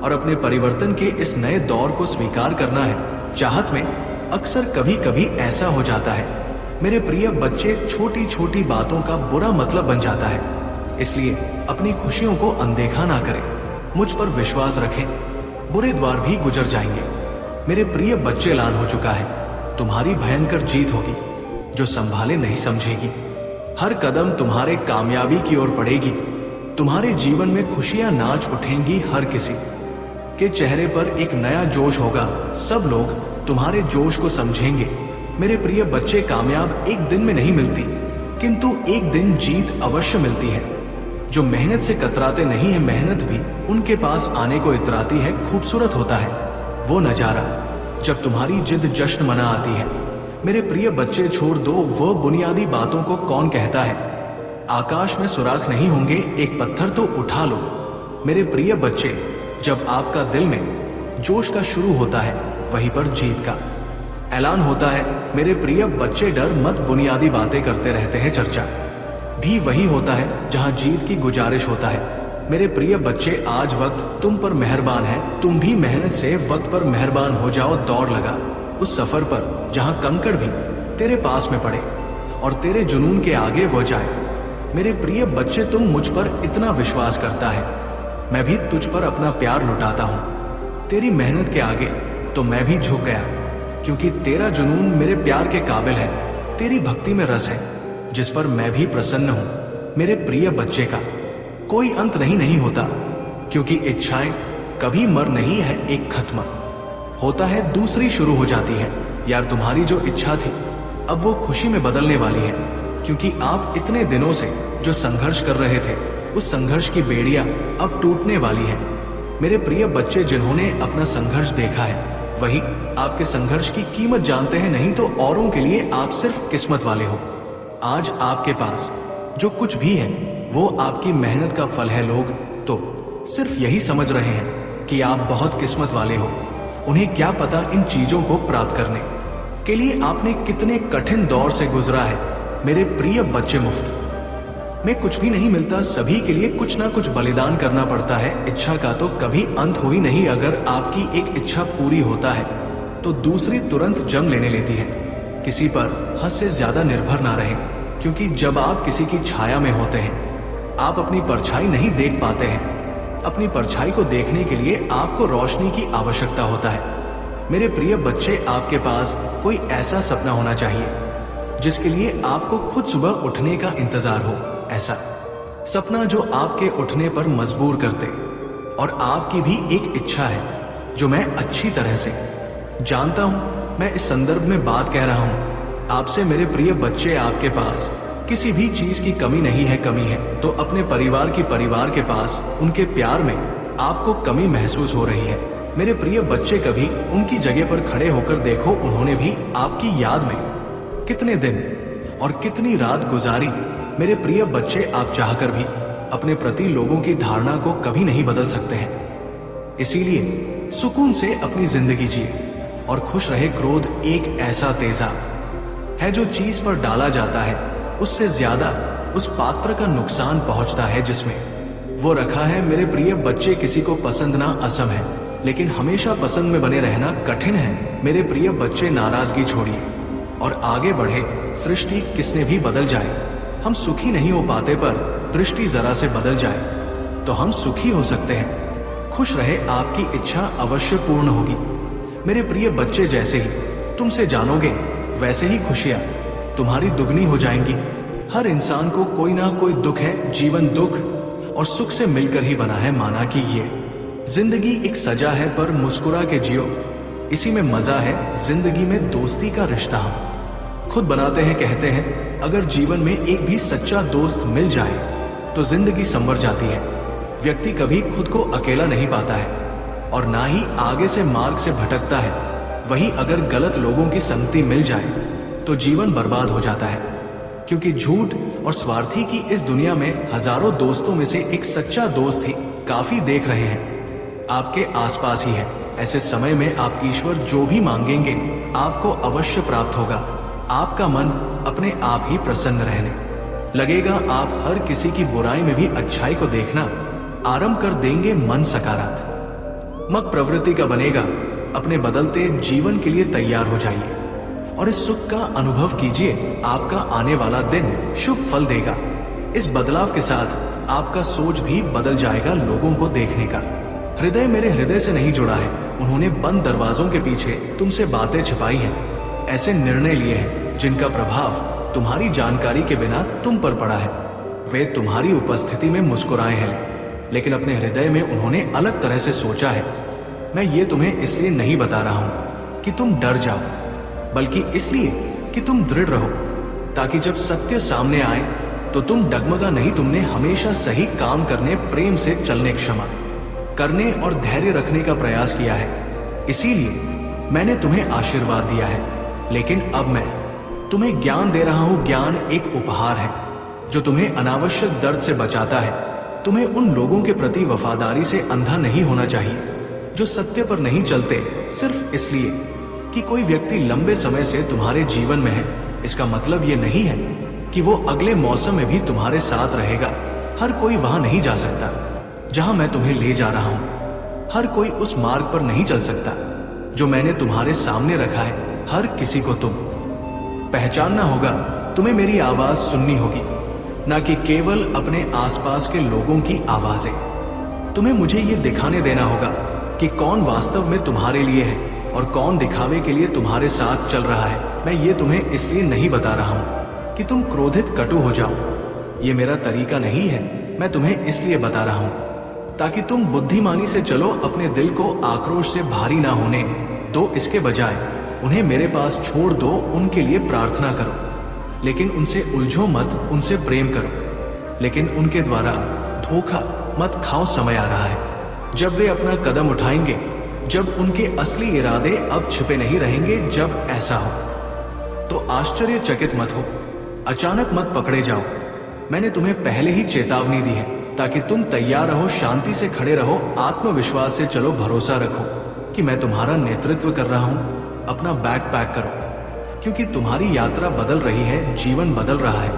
और अपने परिवर्तन के इस नए दौर को स्वीकार करना है। चाहत में अक्सर कभी कभी ऐसा हो जाता है मेरे प्रिय बच्चे, छोटी छोटी बातों का बुरा मतलब बन जाता है। इसलिए अपनी खुशियों को अनदेखा ना करें, मुझ पर विश्वास रखें, बुरे द्वार भी गुजर जाएंगे। मेरे प्रिय बच्चे, ऐलान हो चुका है, तुम्हारी भयंकर जीत होगी जो संभाले नहीं समझेगी। हर कदम तुम्हारे कामयाबी की ओर बढ़ेगी। तुम्हारे जीवन में खुशियां नाच उठेंगी। हर किसी के चेहरे पर एक नया जोश होगा। सब लोग तुम्हारे जोश को समझेंगे। मेरे प्रिय बच्चे, कामयाब एक दिन में नहीं मिलती, किंतु एक दिन जीत अवश्य मिलती है। जो मेहनत से कतराते नहीं है, मेहनत भी उनके पास आने को इतराती है। खूबसूरत होता है वो नजारा जब तुम्हारी जिद जश्न मना आती है। मेरे प्रिय बच्चे, छोड़ दो वह बुनियादी बातों को। कौन कहता है आकाश में सुराख नहीं होंगे, एक पत्थर तो उठा लो। मेरे प्रिय बच्चे, जब आपका दिल में जोश का शुरू होता है, वहीं पर जीत का ऐलान होता है। मेरे प्रिय बच्चे, डर मत, बुनियादी बातें करते रहते हैं, चर्चा भी वही होता है जहां जीत की गुजारिश होता है। मेरे प्रिय बच्चे, आज वक्त तुम पर मेहरबान है। तुम भी मेहनत से वक्त पर मेहरबान हो जाओ। दौड़ लगा उस सफर पर जहां कंकड़ भी तेरे पास में पड़े और तेरे जुनून के आगे वो जाए। मेरे प्रिय बच्चे, तुम मुझ पर इतना विश्वास करता है, मैं भी तुझ पर अपना प्यार लुटाता हूं। तेरी मेहनत के आगे तो मैं भी झुक गया, क्योंकि तेरा जुनून मेरे प्यार के काबिल है। तेरी भक्ति में रस है जिस पर मैं भी प्रसन्न हूं। मेरे प्रिय बच्चे का कोई अंत नहीं होता, क्योंकि इच्छाएं कभी मर नहीं है। एक खत्म होता है, दूसरी शुरू हो जाती है। यार, तुम्हारी जो इच्छा थी अब वो खुशी में बदलने वाली है, क्योंकि आप इतने दिनों से जो संघर्ष कर रहे थे, उस संघर्ष की बेड़ियां अब टूटने वाली है। मेरे प्रिय बच्चे, जिन्होंने अपना संघर्ष देखा है वही आपके संघर्ष की कीमत जानते हैं। नहीं तो औरों के लिए आप सिर्फ किस्मत वाले हो। आज आपके पास जो कुछ भी है वो आपकी मेहनत का फल है। लोग तो सिर्फ यही समझ रहे हैं कि आप बहुत किस्मत वाले हो। उन्हें क्या पता इन चीजों को प्राप्त करने के लिए आपने कितने कठिन दौर से गुजरा है। मेरे प्रिय बच्चे, मुफ्त में कुछ भी नहीं मिलता, सभी के लिए कुछ ना कुछ बलिदान करना पड़ता है। इच्छा का तो कभी अंत हो ही नहीं। अगर आपकी एक इच्छा पूरी होता है तो दूसरी तुरंत जन्म लेने लेती है। किसी पर हद से ज्यादा निर्भर ना रहें, क्योंकि जब आप किसी की छाया में होते हैं आप अपनी परछाई नहीं देख पाते हैं। अपनी परछाई को देखने के लिए आपको रोशनी की आवश्यकता होता है। मेरे प्रिय बच्चे, आपके पास कोई ऐसा सपना होना चाहिए जिसके लिए आपको खुद सुबह उठने का इंतजार हो। ऐसा सपना जो आपके उठने पर मजबूर करते। और आपकी भी एक इच्छा है जो मैं अच्छी तरह से जानता हूं। मैं इस संदर्भ में बात कह रहा हूं आपसे। मेरे प्रिय बच्चे, आपके पास किसी भी चीज की कमी नहीं है। कमी है तो अपने परिवार के पास उनके प्यार में आपको कमी महसूस हो रही है। मेरे प्रिय बच्चे, कभी उनकी जगह पर खड़े होकर देखो। उन्होंने भी आपकी याद में कितने दिन और कितनी रात गुजारी। मेरे प्रिय बच्चे, आप चाहकर भी अपने प्रति लोगों की धारणा को कभी नहीं बदल सकते हैं। इसीलिए सुकून से अपनी जिंदगी जिए और खुश रहे। क्रोध एक ऐसा तेजाब है जो चीज पर डाला जाता है उससे ज्यादा उस पात्र का नुकसान पहुंचता है जिसमें वो रखा है। मेरे प्रिय बच्चे, किसी को पसंद ना असम है, लेकिन हमेशा पसंद में बने रहना कठिन है। मेरे प्रिय बच्चे, नाराजगी छोड़िए और आगे बढ़े। सृष्टि किसने भी बदल जाए, हम सुखी नहीं हो पाते, पर दृष्टि जरा से बदल जाए तो हम सुखी हो सकते हैं। खुश रहे, आपकी इच्छा अवश्य पूर्ण होगी। मेरे प्रिय बच्चे, जैसे ही तुमसे जानोगे वैसे ही खुशियां तुम्हारी दुगनी हो जाएंगी। हर इंसान को कोई ना कोई दुख है। जीवन दुख और सुख से मिलकर ही बना है। माना कि ये जिंदगी एक सजा है, पर मुस्कुरा के जियो, इसी में मजा है। जिंदगी में दोस्ती का रिश्ता हम खुद बनाते हैं। कहते हैं अगर जीवन में एक भी सच्चा दोस्त मिल जाए तो जिंदगी संवर जाती है। व्यक्ति कभी खुद को अकेला नहीं पाता है और ना ही आगे से मार्ग से भटकता है। वहीं अगर गलत लोगों की संगति मिल जाए तो जीवन बर्बाद हो जाता है, क्योंकि झूठ और स्वार्थी की इस दुनिया में हजारों दोस्तों में से एक सच्चा दोस्त ही काफी देख रहे हैं, आपके आसपास ही है। ऐसे समय में आप ईश्वर जो भी मांगेंगे आपको अवश्य प्राप्त होगा। आपका मन अपने आप ही प्रसन्न रहने लगेगा। आप हर किसी की बुराई में भी अच्छाई को देखना आरंभ कर देंगे। मन सकारात्मक प्रवृत्ति का बनेगा। अपने बदलते जीवन के लिए तैयार हो जाइए और इस सुख का अनुभव कीजिए। आपका आने वाला दिन शुभ फल देगा। इस बदलाव के साथ आपका सोच भी बदल जाएगा। लोगों को देखने का हृदय मेरे हृदय से नहीं जुड़ा है। उन्होंने बंद दरवाजों के पीछे तुमसे बातें छिपाई हैं, ऐसे निर्णय लिए हैं जिनका प्रभाव तुम्हारी जानकारी के बिना तुम पर पड़ा है। वे तुम्हारी उपस्थिति में मुस्कुराए हैं, लेकिन अपने हृदय में उन्होंने अलग तरह से सोचा है। मैं ये तुम्हें इसलिए नहीं बता रहा हूं कि तुम डर जाओ, बल्कि इसलिए कि तुम दृढ़ रहो, ताकि जब सत्य सामने आए तो तुम डगमगा नहीं। तुमने हमेशा सही काम करने, प्रेम से चलने, क्षमा करने और धैर्य रखने का प्रयास किया है। इसीलिए मैंने तुम्हें आशीर्वाद दिया है। लेकिन अब मैं तुम्हें ज्ञान दे रहा हूं। ज्ञान एक उपहार है जो तुम्हें अनावश्यक दर्द से बचाता है। तुम्हें उन लोगों के प्रति वफादारी से अंधा नहीं होना चाहिए जो सत्य पर नहीं चलते सिर्फ इसलिए कि कोई व्यक्ति लंबे समय से तुम्हारे जीवन में है। इसका मतलब ये नहीं है कि वो अगले मौसम में भी तुम्हारे साथ रहेगा। हर कोई वहां नहीं जा सकता जहां मैं तुम्हें ले जा रहा हूं। हर कोई उस मार्ग पर नहीं चल सकता जो मैंने तुम्हारे सामने रखा है। हर किसी को तुम पहचानना होगा। तुम्हें मेरी आवाज सुननी होगी, ना कि केवल अपने आसपास के लोगों की आवाजें। तुम्हें मुझे ये दिखाने देना होगा कि कौन वास्तव में तुम्हारे लिए है और कौन दिखावे के लिए तुम्हारे साथ चल रहा है। मैं ये तुम्हें इसलिए नहीं बता रहा हूं कि तुम क्रोधित कटु हो जाओ। ये मेरा तरीका नहीं है। मैं तुम्हें इसलिए बता रहा हूं ताकि तुम बुद्धिमानी से चलो, अपने दिल को आक्रोश से भारी ना होने दो। इसके बजाय उन्हें मेरे पास छोड़ दो। उनके लिए प्रार्थना करो, लेकिन उनसे उलझो मत। उनसे प्रेम करो, लेकिन उनके द्वारा धोखा मत खाओ। समय आ रहा है जब वे अपना कदम उठाएंगे, जब उनके असली इरादे अब छिपे नहीं रहेंगे। जब ऐसा हो तो आश्चर्यचकित मत हो, अचानक मत पकड़े जाओ। मैंने तुम्हें पहले ही चेतावनी दी है ताकि तुम तैयार रहो, शांति से खड़े रहो, आत्मविश्वास से चलो। भरोसा रखो कि मैं तुम्हारा नेतृत्व कर रहा हूं। अपना बैग पैक करो, क्योंकि तुम्हारी यात्रा बदल रही है, जीवन बदल रहा है।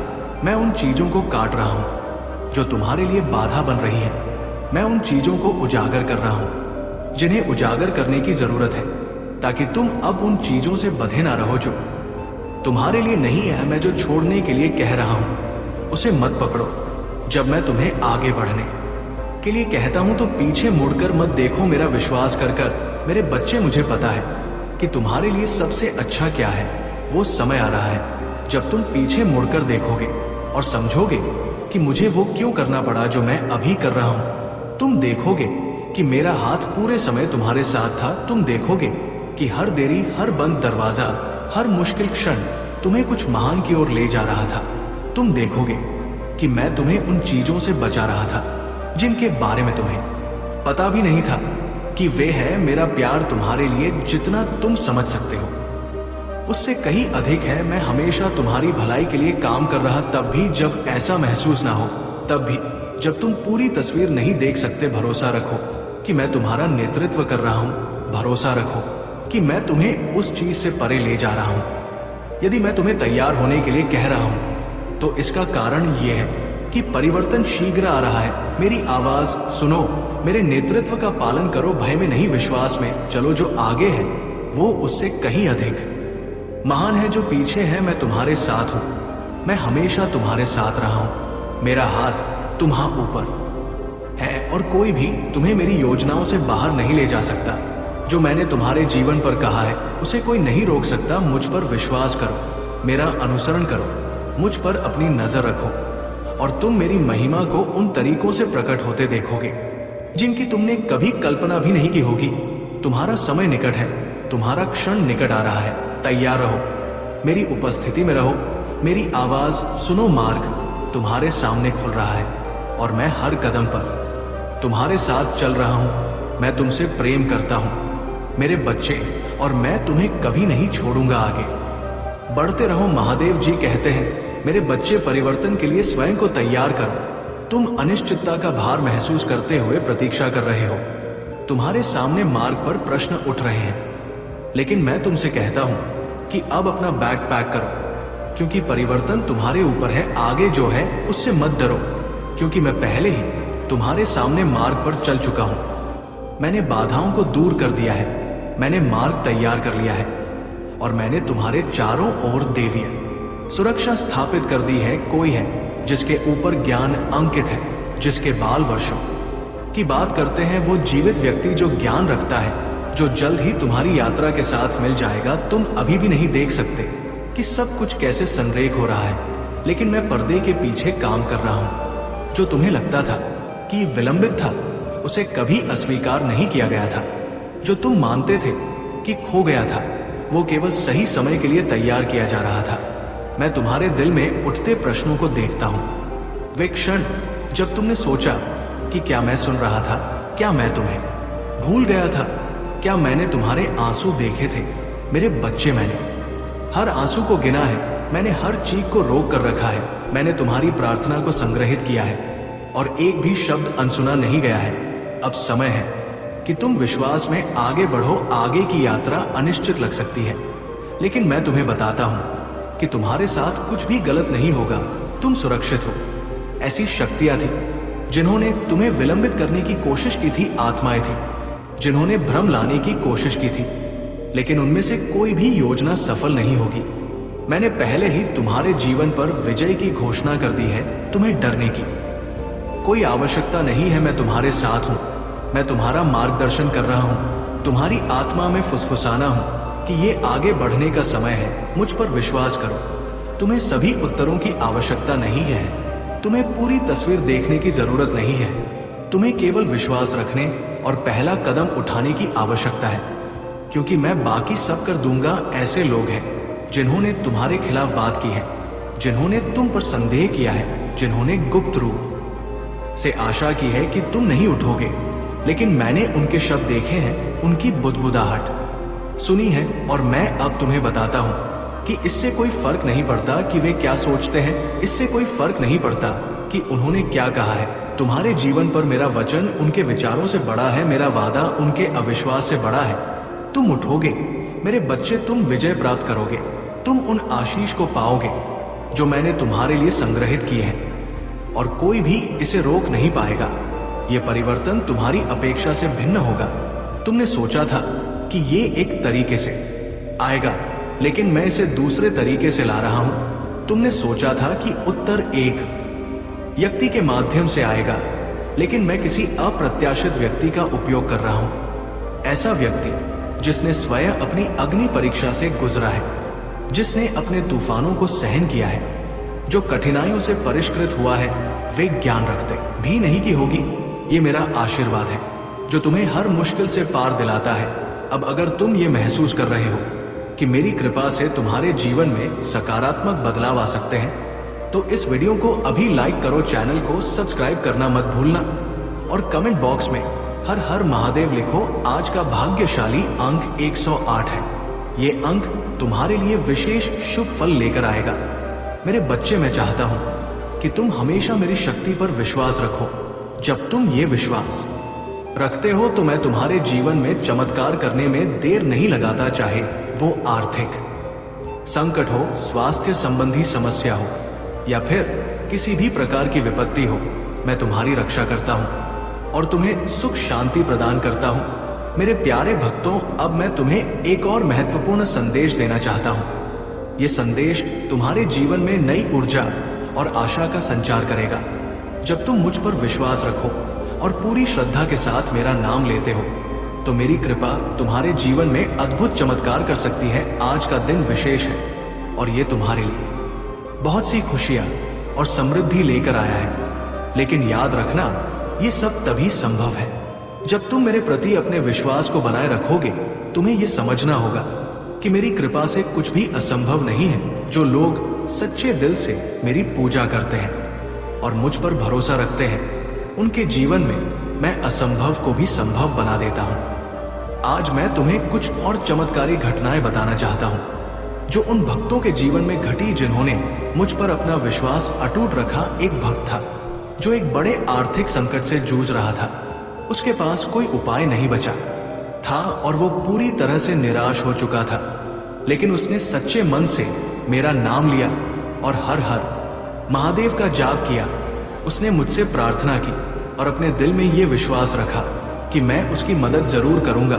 मैं उन चीजों को काट रहा हूं जो तुम्हारे लिए बाधा बन रही है। मैं उन चीजों को उजागर कर रहा हूं जिन्हें उजागर करने की जरूरत है, ताकि तुम अब उन चीजों से बंधे ना रहो जो तुम्हारे लिए नहीं है। मैं जो छोड़ने के लिए कह रहा हूं उसे मत पकड़ो। जब मैं तुम्हें आगे बढ़ने के लिए कहता हूं तो पीछे मुड़कर मत देखो। मेरा विश्वास कर मेरे बच्चे, मुझे पता है कि तुम्हारे लिए सबसे अच्छा क्या है। वो समय आ रहा है जब तुम पीछे मुड़कर देखोगे और समझोगे कि मुझे वो क्यों करना पड़ा जो मैं अभी कर रहा हूं। तुम देखोगे कि मेरा हाथ पूरे समय तुम्हारे साथ था। तुम देखोगे कि हर देरी, हर बंद दरवाजा, हर मुश्किल क्षण तुम्हें कुछ महान की ओर ले जा रहा था। तुम देखोगे कि मैं तुम्हें उन चीजों से बचा रहा था जिनके बारे में तुम्हें पता भी नहीं था कि वे है। मेरा प्यार तुम्हारे लिए जितना तुम समझ सकते हो उससे कहीं अधिक है। मैं हमेशा तुम्हारी भलाई के लिए काम कर रहा, तब भी जब ऐसा महसूस ना हो, तब भी जब तुम पूरी तस्वीर नहीं देख सकते। भरोसा रखो कि मैं तुम्हारा नेतृत्व कर रहा हूं। भरोसा रखो कि मैं तुम्हें उस चीज से परे ले जा रहा हूं। यदि मैं तुम्हें तैयार होने के लिए कह रहा हूं तो इसका कारण यह है कि परिवर्तन शीघ्र आ रहा है। मेरी आवाज सुनो, मेरे नेतृत्व का पालन करो। भय में नहीं, विश्वास में चलो। जो आगे है वो उससे कहीं अधिक महान है जो पीछे है। मैं तुम्हारे साथ हूं। मैं हमेशा तुम्हारे साथ रहा हूं। मेरा हाथ तुम्हां ऊपर है और कोई भी तुम्हें मेरी योजनाओं से बाहर नहीं ले जा सकता। जो मैंने तुम्हारे जीवन पर कहा है उसे कोई नहीं रोक सकता। मुझ पर विश्वास करो, मेरा अनुसरण करो, मुझ पर अपनी नजर रखो और तुम मेरी महिमा को उन तरीकों से प्रकट होते देखोगे जिनकी तुमने कभी कल्पना भी नहीं की होगी। तुम्हारा समय निकट है, तुम्हारा क्षण निकट आ रहा है। तैयार रहो, मेरी उपस्थिति में रहो, मेरी आवाज सुनो। मार्ग तुम्हारे सामने खुल रहा है और मैं हर कदम पर तुम्हारे साथ चल रहा हूं। मैं तुमसे प्रेम करता हूँ मेरे बच्चे, और मैं तुम्हें कभी नहीं छोड़ूंगा। आगे बढ़ते रहो। महादेव जी कहते हैं, मेरे बच्चे, परिवर्तन के लिए स्वयं को तैयार करो। तुम अनिश्चितता का भार महसूस करते हुए प्रतीक्षा कर रहे हो। तुम्हारे सामने मार्ग पर प्रश्न उठ रहे हैं, लेकिन मैं तुमसे कहता हूं कि अब अपना बैग पैक करो, क्योंकि परिवर्तन तुम्हारे ऊपर है। आगे जो है उससे मत डरो, क्योंकि मैं पहले ही तुम्हारे सामने मार्ग पर चल चुका हूं। मैंने बाधाओं को दूर कर दिया है, मैंने मार्ग तैयार कर लिया है, और मैंने तुम्हारे चारों ओर देवीय सुरक्षा स्थापित कर दी है। कोई है जिसके ऊपर ज्ञान अंकित है, जिसके बाल वर्षों की बात करते हैं। वो जीवित व्यक्ति जो ज्ञान रखता है, जो जल्द ही तुम्हारी यात्रा के साथ मिल जाएगा। तुम अभी भी नहीं देख सकते कि सब कुछ कैसे संरेख हो रहा है, लेकिन मैं पर्दे के पीछे काम कर रहा हूं। जो तुम्हें लगता था कि विलंबित था, उसे कभी अस्वीकार नहीं किया गया था। जो तुम मानते थे कि खो गया था, वो केवल सही समय के लिए तैयार किया जा रहा था। मैं तुम्हारे दिल में उठते प्रश्नों को देखता हूं। वे क्षण जब तुमने सोचा कि क्या मैं सुन रहा था, क्या मैं तुम्हें भूल गया था, क्या मैंने तुम्हारे आंसू देखे थे मेरे बच्चे। मैंने हर आंसू को गिना है, मैंने हर चीख को रोक कर रखा है। मैंने तुम्हारी प्रार्थना को संग्रहित किया है, और एक भी शब्द अनसुना नहीं गया है। अब समय है कि तुम विश्वास में आगे बढ़ो। आगे की यात्रा अनिश्चित लग सकती है, लेकिन मैं तुम्हें बताता हूं कि तुम्हारे साथ कुछ भी गलत नहीं होगा। तुम सुरक्षित हो। ऐसी शक्तियां थी जिन्होंने तुम्हें विलंबित करने की कोशिश की थी, आत्माएं थी जिन्होंने भ्रम लाने की कोशिश की थी, लेकिन उनमें से कोई भी योजना सफल नहीं होगी। मैंने पहले ही तुम्हारे जीवन पर विजय की घोषणा कर दी है। तुम्हें डरने की कोई आवश्यकता नहीं है। मैं तुम्हारे साथ हूं, मैं तुम्हारा मार्गदर्शन कर रहा हूं, तुम्हारी आत्मा में फुसफुसाना हूं कि ये आगे बढ़ने का समय है। मुझ पर विश्वास करो। तुम्हें सभी उत्तरों की आवश्यकता नहीं है, तुम्हें पूरी तस्वीर देखने की जरूरत नहीं है। तुम्हें केवल विश्वास रखने और पहला कदम उठाने की आवश्यकता है, क्योंकि मैं बाकी सब कर दूंगा। ऐसे लोग हैं जिन्होंने तुम्हारे खिलाफ बात की है, जिन्होंने तुम पर संदेह किया है, जिन्होंने गुप्त रूप से आशा की है कि तुम नहीं उठोगे, लेकिन मैंने उनके शब्द देखे हैं, उनकी बुदबुदाहट सुनी है। और मैं अब तुम्हें बताता हूं कि इससे कोई फर्क नहीं पड़ता कि वे क्या सोचते हैं, इससे कोई फर्क नहीं पड़ता कि उन्होंने क्या कहा है। तुम्हारे जीवन पर मेरा वचन उनके विचारों से बड़ा है, मेरा वादा उनके अविश्वास से बड़ा है। तुम उठोगे मेरे बच्चे, तुम विजय प्राप्त करोगे, तुम उन आशीष को पाओगे जो मैंने तुम्हारे लिए संग्रहित किए हैं, और कोई भी इसे रोक नहीं पाएगा। ये परिवर्तन तुम्हारी अपेक्षा से भिन्न होगा। तुमने सोचा था कि ये एक तरीके से आएगा, लेकिन मैं इसे दूसरे तरीके से ला रहा हूं। तुमने सोचा था कि उत्तर एक व्यक्ति के माध्यम से आएगा, लेकिन मैं किसी अप्रत्याशित व्यक्ति का उपयोग कर रहा हूं। ऐसा व्यक्ति जिसने स्वयं अपनी अग्नि परीक्षा से गुजरा है, जिसने अपने तूफानों को सहन किया है, जो कठिनाइयों से परिष्कृत हुआ है। वे ज्ञान रखते भी नहीं की होगी। ये मेरा आशीर्वाद है जो तुम्हें हर मुश्किल से पार दिलाता है। अब अगर तुम ये महसूस कर रहे हो कि मेरी कृपा से तुम्हारे जीवन में सकारात्मक बदलाव आ सकते हैं, तो इस वीडियो को अभी लाइक करो, चैनल को सब्सक्राइब करना मत भूलना, और कमेंट बॉक्स में हर हर महादेव लिखो। आज का भाग्यशाली अंक 108 है। ये अंक तुम्हारे लिए विशेष शुभ फल लेकर आएगा। मेरे बच्चे, मैं चाहता हूं कि तुम हमेशा मेरी शक्ति पर विश्वास रखो। जब तुम ये विश्वास रखते हो तो मैं तुम्हारे जीवन में चमत्कार करने में देर नहीं लगाता, चाहे वो आर्थिक संकट हो, स्वास्थ्य संबंधी समस्या हो, या फिर किसी भी प्रकार की विपत्ति हो। मैं तुम्हारी रक्षा करता हूं और तुम्हें सुख शांति प्रदान करता हूं। मेरे प्यारे भक्तों, अब मैं तुम्हें एक और महत्वपूर्ण संदेश देना चाहता हूं। यह संदेश तुम्हारे जीवन में नई ऊर्जा और आशा का संचार करेगा। जब तुम मुझ पर विश्वास रखो और पूरी श्रद्धा के साथ मेरा नाम लेते हो, तो मेरी कृपा तुम्हारे जीवन में अद्भुत चमत्कार कर सकती है। आज का दिन विशेष है और ये तुम्हारे लिए बहुत सी खुशियां और समृद्धि लेकर आया है। लेकिन याद रखना, ये सब तभी संभव है जब तुम मेरे प्रति अपने विश्वास को बनाए रखोगे। तुम्हें यह समझना होगा कि मेरी कृपा से कुछ भी असंभव नहीं है। जो लोग सच्चे दिल से मेरी पूजा करते हैं और मुझ पर भरोसा रखते हैं, उनके जीवन में मैं असंभव को भी संभव बना देता हूँ। आज मैं तुम्हें कुछ और चमत्कारी घटनाएं बताना चाहता हूँ जो उन भक्तों के जीवन में घटी जिन्होंने मुझ पर अपना विश्वास अटूट रखा। एक भक्त था जो एक बड़े आर्थिक संकट से जूझ रहा था। उसके पास कोई उपाय नहीं बचा था और वो पूरी तरह से निराश हो चुका था। लेकिन उसने सच्चे मन से मेरा नाम लिया और हर हर महादेव का जाप किया। उसने मुझसे प्रार्थना की और अपने दिल में ये विश्वास रखा कि मैं उसकी मदद जरूर करूंगा।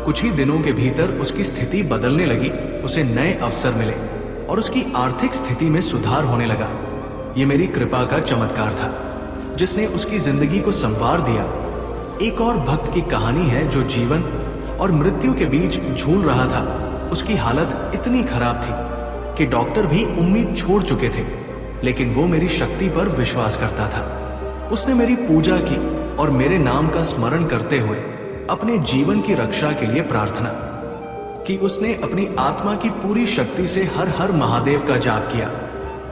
कुछ ही दिनों के भीतर उसकी स्थिति बदलने लगी। उसे नए अवसर मिले और उसकी आर्थिक स्थिति में सुधार होने लगा। ये मेरी कृपा का चमत्कार था जिसने उसकी जिंदगी को संवार दिया। एक और भक्त की कहानी है जो जीवन और मृत्यु के बीच झूल रहा था। उसकी हालत इतनी खराब थी कि डॉक्टर भी उम्मीद छोड़ चुके थे, लेकिन वो मेरी शक्ति पर विश्वास करता था। उसने मेरी पूजा की और मेरे नाम का स्मरण करते हुए अपने जीवन की रक्षा के लिए प्रार्थना की। उसने अपनी आत्मा की पूरी शक्ति से हर हर महादेव का जाप किया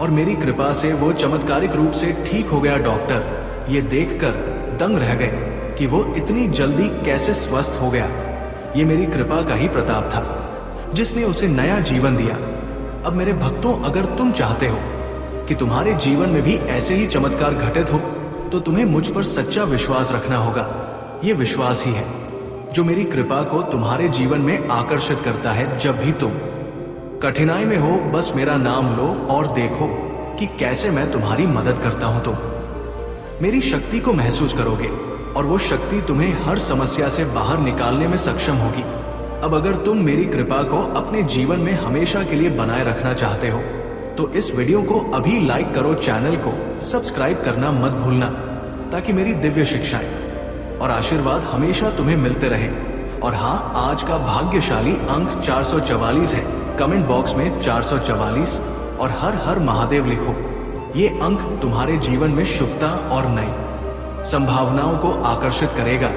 और मेरी कृपा से वो चमत्कारिक रूप से ठीक हो गया। डॉक्टर ये देखकर दंग रह गए कि वो इतनी जल्दी कैसे स्वस्थ हो गया। ये मेरी कृपा का ही प्रताप था जिसने उसे नया जीवन दिया। अब मेरे भक्तों, अगर तुम चाहते हो कि तुम्हारे जीवन में भी ऐसे ही चमत्कार घटित हो तो तुम्हें मुझ पर सच्चा विश्वास रखना होगा। ये विश्वास ही है जो मेरी कृपा को तुम्हारे जीवन में आकर्षित करता है। जब भी तुम कठिनाई में हो, बस मेरा नाम लो और देखो कि कैसे मैं तुम्हारी मदद करता हूं। तुम मेरी शक्ति को महसूस करोगे और वो शक्ति तुम्हें हर समस्या से बाहर निकालने में सक्षम होगी। अब अगर तुम मेरी कृपा को अपने जीवन में हमेशा के लिए बनाए रखना चाहते हो तो इस वीडियो को अभी लाइक करो, चैनल को सब्सक्राइब करना मत भूलना ताकि मेरी दिव्य शिक्षाएं और आशीर्वाद हमेशा तुम्हें मिलते रहे। और हाँ, आज का भाग्यशाली अंक 444 है। कमेंट बॉक्स में 444 और हर हर महादेव लिखो। ये अंक तुम्हारे जीवन में शुभता और नई संभावनाओं को आकर्षित करेगा।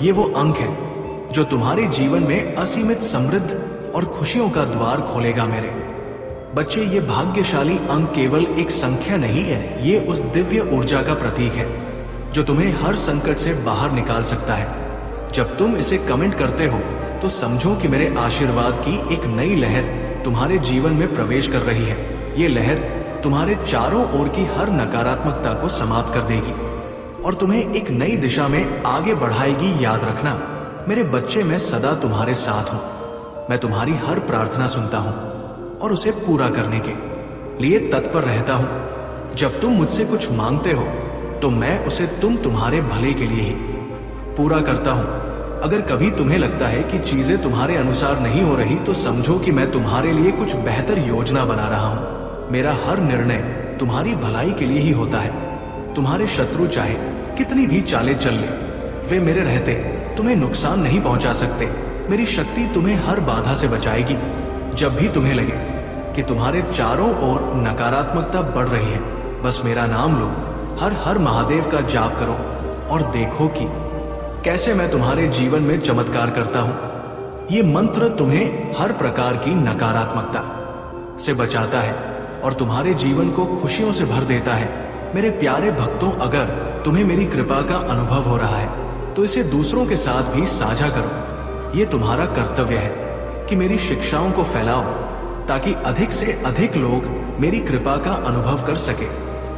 ये वो अंक है जो तुम्हारे जीवन में असीमित समृद्ध और खुशियों का द्वार खोलेगा। मेरे बच्चे, ये भाग्यशाली अंक केवल एक संख्या नहीं है, ये उस दिव्य ऊर्जा का प्रतीक है जो तुम्हें हर संकट से बाहर निकाल सकता है। जब तुम इसे कमेंट करते हो तो समझो कि मेरे आशीर्वाद की एक नई लहर तुम्हारे जीवन में प्रवेश कर रही है। ये लहर तुम्हारे चारों ओर की हर नकारात्मकता को समाप्त कर देगी और तुम्हें एक नई दिशा में आगे बढ़ाएगी। याद रखना मेरे बच्चे, मैं सदा तुम्हारे साथ हूँ। मैं तुम्हारी हर प्रार्थना सुनता हूँ और उसे पूरा करने के लिए तत्पर रहता हूं। जब तुम मुझसे कुछ मांगते हो तो मैं उसे तुम्हारे भले के लिए ही पूरा करता हूं। अगर कभी तुम्हें लगता है कि चीजें तुम्हारे अनुसार नहीं हो रही तो समझो कि मैं तुम्हारे लिए कुछ बेहतर योजना बना रहा हूं। मेरा हर निर्णय तुम्हारी भलाई के लिए ही होता है। तुम्हारे शत्रु चाहे कितनी भी चालें चल ले, वे मेरे रहते तुम्हें नुकसान नहीं पहुंचा सकते। मेरी शक्ति तुम्हें हर बाधा से बचाएगी। जब भी तुम्हें लगे कि तुम्हारे चारों ओर नकारात्मकता बढ़ रही है, बस मेरा नाम लो, हर हर महादेव का जाप करो और देखो कि कैसे मैं तुम्हारे जीवन में चमत्कार करता हूं। ये मंत्र तुम्हें हर प्रकार की नकारात्मकता से बचाता है और तुम्हारे जीवन को खुशियों से भर देता है। मेरे प्यारे भक्तों, अगर तुम्हें मेरी कृपा का अनुभव हो रहा है तो इसे दूसरों के साथ भी साझा करो। ये तुम्हारा कर्तव्य है कि मेरी शिक्षाओं को फैलाओ ताकि अधिक से अधिक लोग मेरी कृपा का अनुभव कर सके।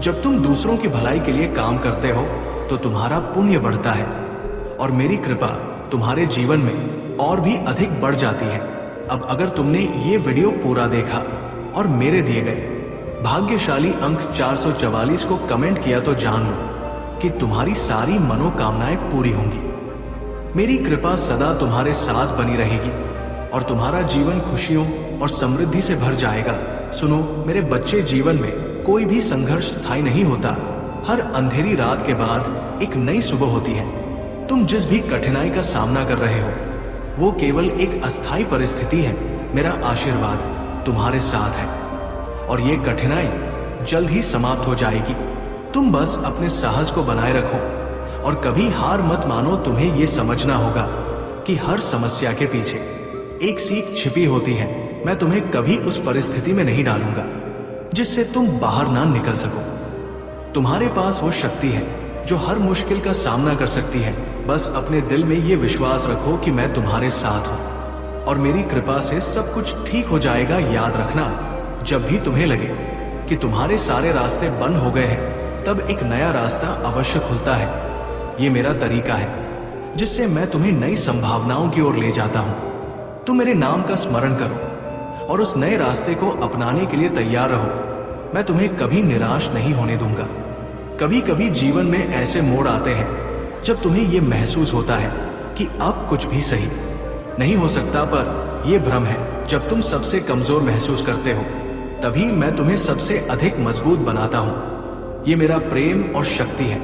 जब तुम दूसरों की भलाई के लिए काम करते हो तो तुम्हारा पुण्य बढ़ता है और मेरी कृपा तुम्हारे जीवन में और भी अधिक बढ़ जाती है। अब अगर तुमने ये वीडियो पूरा देखा और मेरे दिए गए भाग्यशाली अंक 444 को कमेंट किया तो जान लो कि तुम्हारी सारी मनोकामनाएं पूरी होंगी। मेरी कृपा सदा तुम्हारे साथ बनी रहेगी और तुम्हारा जीवन खुशियों और समृद्धि से भर जाएगा। सुनो मेरे बच्चे, जीवन में कोई भी संघर्ष स्थायी नहीं होता। हर अंधेरी रात के बाद एक नई सुबह होती है। तुम जिस भी कठिनाई का सामना कर रहे हो वो केवल एक अस्थायी परिस्थिति है। मेरा आशीर्वाद तुम्हारे साथ है और ये कठिनाई जल्द ही समाप्त हो जाएगी। तुम बस अपने साहस को बनाए रखो और कभी हार मत मानो। तुम्हें ये समझना होगा कि हर समस्या के पीछे एक सीख छिपी होती है। मैं तुम्हें कभी उस परिस्थिति में नहीं डालूंगा जिससे तुम बाहर ना निकल सको। तुम्हारे पास वो शक्ति है जो हर मुश्किल का सामना कर सकती है। बस अपने दिल में ये विश्वास रखो कि मैं तुम्हारे साथ हूँ और मेरी कृपा से सब कुछ ठीक हो जाएगा। याद रखना, जब भी तुम्हें लगे कि तुम्हारे सारे रास्ते बंद हो गए हैं, तब एक नया रास्ता अवश्य खुलता है। ये मेरा तरीका है जिससे मैं तुम्हें नई संभावनाओं की ओर ले जाता हूँ। तुम मेरे नाम का स्मरण करो और उस नए रास्ते को अपनाने के लिए तैयार रहो। मैं तुम्हें कभी निराश नहीं होने दूंगा। कभी कभी जीवन में ऐसे मोड़ आते हैं जब तुम्हें यह महसूस होता है कि अब कुछ भी सही नहीं हो सकता, पर यह भ्रम है। जब तुम सबसे कमजोर महसूस करते हो, तभी मैं तुम्हें सबसे अधिक मजबूत बनाता हूँ। ये मेरा प्रेम और शक्ति है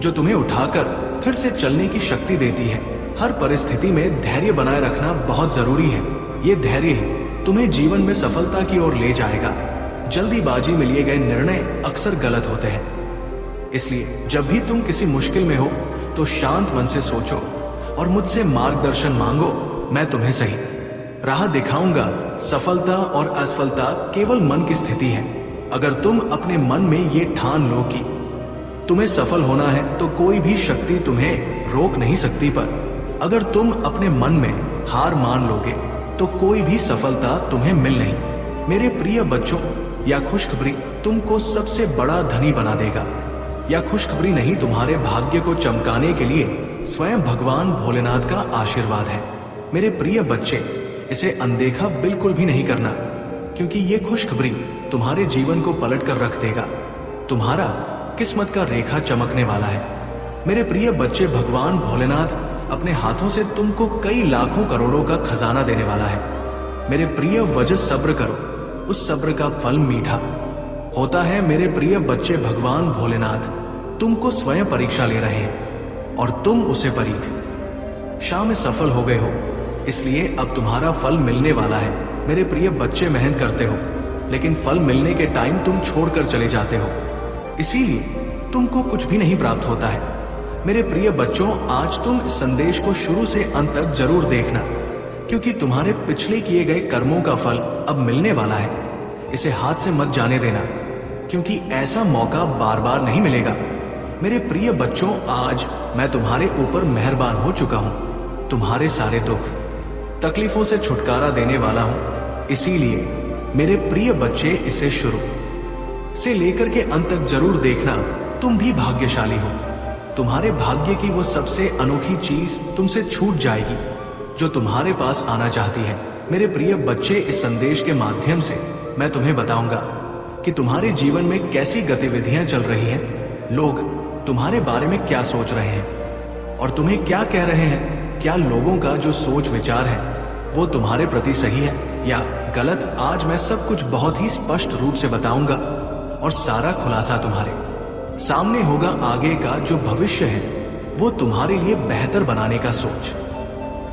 जो तुम्हें उठाकर फिर से चलने की शक्ति देती है। हर परिस्थिति में धैर्य बनाए रखना बहुत जरूरी है। ये धैर्य ही तुम्हें जीवन में सफलता की ओर ले जाएगा। जल्दीबाजी में लिए गए निर्णय अक्सर गलत होते हैं, इसलिए जब भी तुम किसी मुश्किल में हो तो शांत मन से सोचो और मुझसे मार्गदर्शन मांगो। मैं तुम्हें सही राह दिखाऊंगा। सफलता और असफलता केवल मन की स्थिति है। अगर तुम अपने मन में ये ठान लो कि तुम्हें सफल होना है, तो कोई भी शक्ति तुम्हें रोक नहीं सकती। पर अगर तुम अपने मन में हार मान लोगे तो कोई भी सफलता तुम्हें मिल नहीं। मेरे प्रिय बच्चों, या खुशखबरी तुमको सबसे बड़ा धनी बना देगा, या खुशखबरी नहीं, तुम्हारे भाग्य को चमकाने के लिए स्वयं भगवान भोलेनाथ का आशीर्वाद है। मेरे प्रिय बच्चे, इसे अनदेखा बिल्कुल भी नहीं करना, क्योंकि ये खुशखबरी तुम्हारे जीवन को पलट कर रख देगा। तुम्हारा किस्मत का रेखा चमकने वाला है। मेरे प्रिय बच्चे, भगवान भोलेनाथ अपने हाथों से तुमको कई लाखों करोड़ों का खजाना देने वाला है। मेरे प्रिय वजह सब्र करो, उस सब्र का फल मीठा होता है। मेरे प्रिय बच्चे, भगवान भोलेनाथ तुमको स्वयं परीक्षा ले रहे हैं और तुम उसे परीक्षा में सफल हो गए हो, इसलिए अब तुम्हारा फल मिलने वाला है। मेरे प्रिय बच्चे, मेहनत करते हो लेकिन फल मिलने के टाइम तुम छोड़कर चले जाते हो, इसीलिए तुमको कुछ भी नहीं प्राप्त होता है। मेरे प्रिय बच्चों, आज तुम इस संदेश को शुरू से अंत तक जरूर देखना, क्योंकि तुम्हारे पिछले किए गए कर्मों का फल अब मिलने वाला है। इसे हाथ से मत जाने देना, क्योंकि ऐसा मौका बार बार नहीं मिलेगा। मेरे प्रिय बच्चों, आज मैं तुम्हारे ऊपर मेहरबान हो चुका हूँ। तुम्हारे सारे दुख तकलीफों से छुटकारा देने वाला हूँ, इसीलिए मेरे प्रिय बच्चे, इसे शुरू से लेकर के अंत तक जरूर देखना। तुम भी भाग्यशाली हो। तुम्हारे भाग्य की वो सबसे अनोखी चीज तुमसे छूट जाएगी जो तुम्हारे पास आना चाहती है। मेरे प्रिय बच्चे, इस संदेश के माध्यम से मैं तुम्हें बताऊंगा कि तुम्हारे जीवन में कैसी गतिविधियां चल रही हैं, लोग तुम्हारे बारे में क्या सोच रहे हैं और तुम्हें क्या कह रहे हैं। क्या लोगों का जो सोच विचार है वो तुम्हारे प्रति सही है या गलत। आज मैं सब कुछ बहुत ही स्पष्ट रूप से बताऊंगा और सारा खुलासा तुम्हारे सामने होगा। आगे का जो भविष्य है वो तुम्हारे लिए बेहतर बनाने का सोच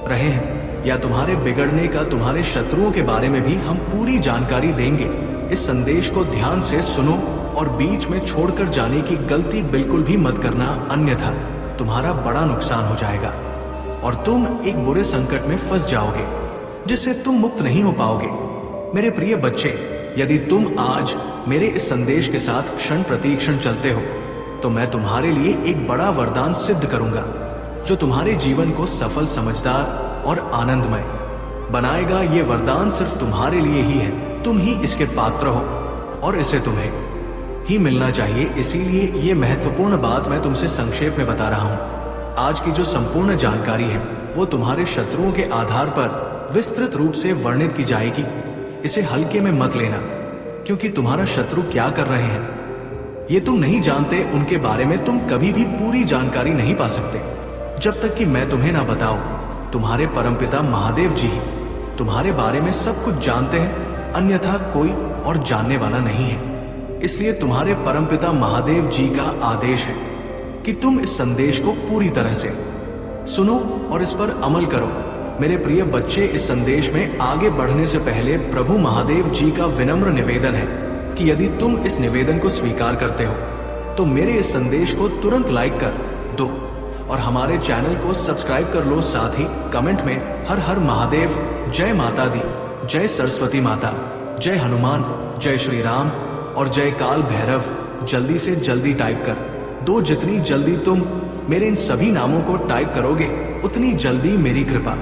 रहे हैं या तुम्हारे बिगड़ने का, तुम्हारे शत्रुओं के बारे में भी हम पूरी जानकारी देंगे। इस संदेश को ध्यान से सुनो और बीच में छोड़कर जाने की गलती बिल्कुल भी मत करना, अन्यथा तुम्हारा बड़ा नुकसान हो जाएगा और तुम एक बुरे संकट में फंस जाओगे जिससे तुम मुक्त नहीं हो पाओगे। मेरे प्रिय बच्चे, यदि तुम आज मेरे इस संदेश के साथ क्षण प्रति क्षण चलते हो तो मैं तुम्हारे लिए एक बड़ा वरदान सिद्ध करूंगा जो तुम्हारे जीवन को सफल, समझदार और आनंदमय बनाएगा। ये वरदान सिर्फ तुम्हारे लिए ही है, तुम ही इसके पात्र हो और इसे तुम्हें ही मिलना चाहिए। इसीलिए ये महत्वपूर्ण बात मैं तुमसे संक्षेप में बता रहा हूँ। आज की जो संपूर्ण जानकारी है वो तुम्हारे शत्रुओं के आधार पर विस्तृत रूप से वर्णित की जाएगी। इसे हल्के में मत लेना, क्योंकि तुम्हारा शत्रु क्या कर रहे हैं ये तुम नहीं जानते। उनके बारे में तुम कभी भी पूरी जानकारी नहीं पा सकते जब तक कि मैं तुम्हें ना बताऊं। तुम्हारे परमपिता महादेव जी ही तुम्हारे बारे में सब कुछ जानते हैं, अन्यथा कोई और जानने वाला नहीं है। इसलिए तुम्हारे परमपिता महादेव जी का आदेश है कि तुम इस संदेश को पूरी तरह से सुनो और इस पर अमल करो। मेरे प्रिय बच्चे, इस संदेश में आगे बढ़ने से पहले प्रभु महादेव जी का विनम्र निवेदन है कि यदि तुम इस निवेदन को स्वीकार करते हो तो मेरे इस संदेश को तुरंत लाइक कर दो और हमारे चैनल को सब्सक्राइब कर लो। साथ ही कमेंट में हर हर महादेव, जय माता दी, जय सरस्वती माता, जय हनुमान, जय श्री राम और जय काल भैरव जल्दी से जल्दी टाइप कर दो जितनी जल्दी तुम मेरे इन सभी नामों को टाइप करोगे, उतनी जल्दी मेरी कृपा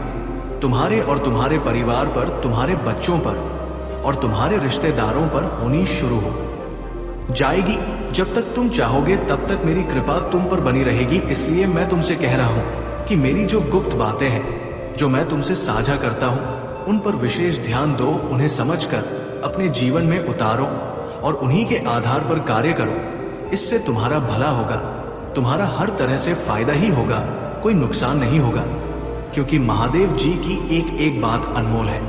तुम्हारे और तुम्हारे परिवार पर, तुम्हारे बच्चों पर और तुम्हारे रिश्तेदारों पर होनी शुरू हो जाएगी। जब तक तुम चाहोगे तब तक मेरी कृपा तुम पर बनी रहेगी। इसलिए मैं तुमसे कह रहा हूं कि मेरी जो गुप्त बातें हैं, जो मैं तुमसे साझा करता हूं, उन पर विशेष ध्यान दो, उन्हें समझकर अपने जीवन में उतारो और उन्हीं के आधार पर कार्य करो। इससे तुम्हारा भला होगा, तुम्हारा हर तरह से फायदा ही होगा, कोई नुकसान नहीं होगा। क्योंकि महादेव जी की एक एक बात अनमोल है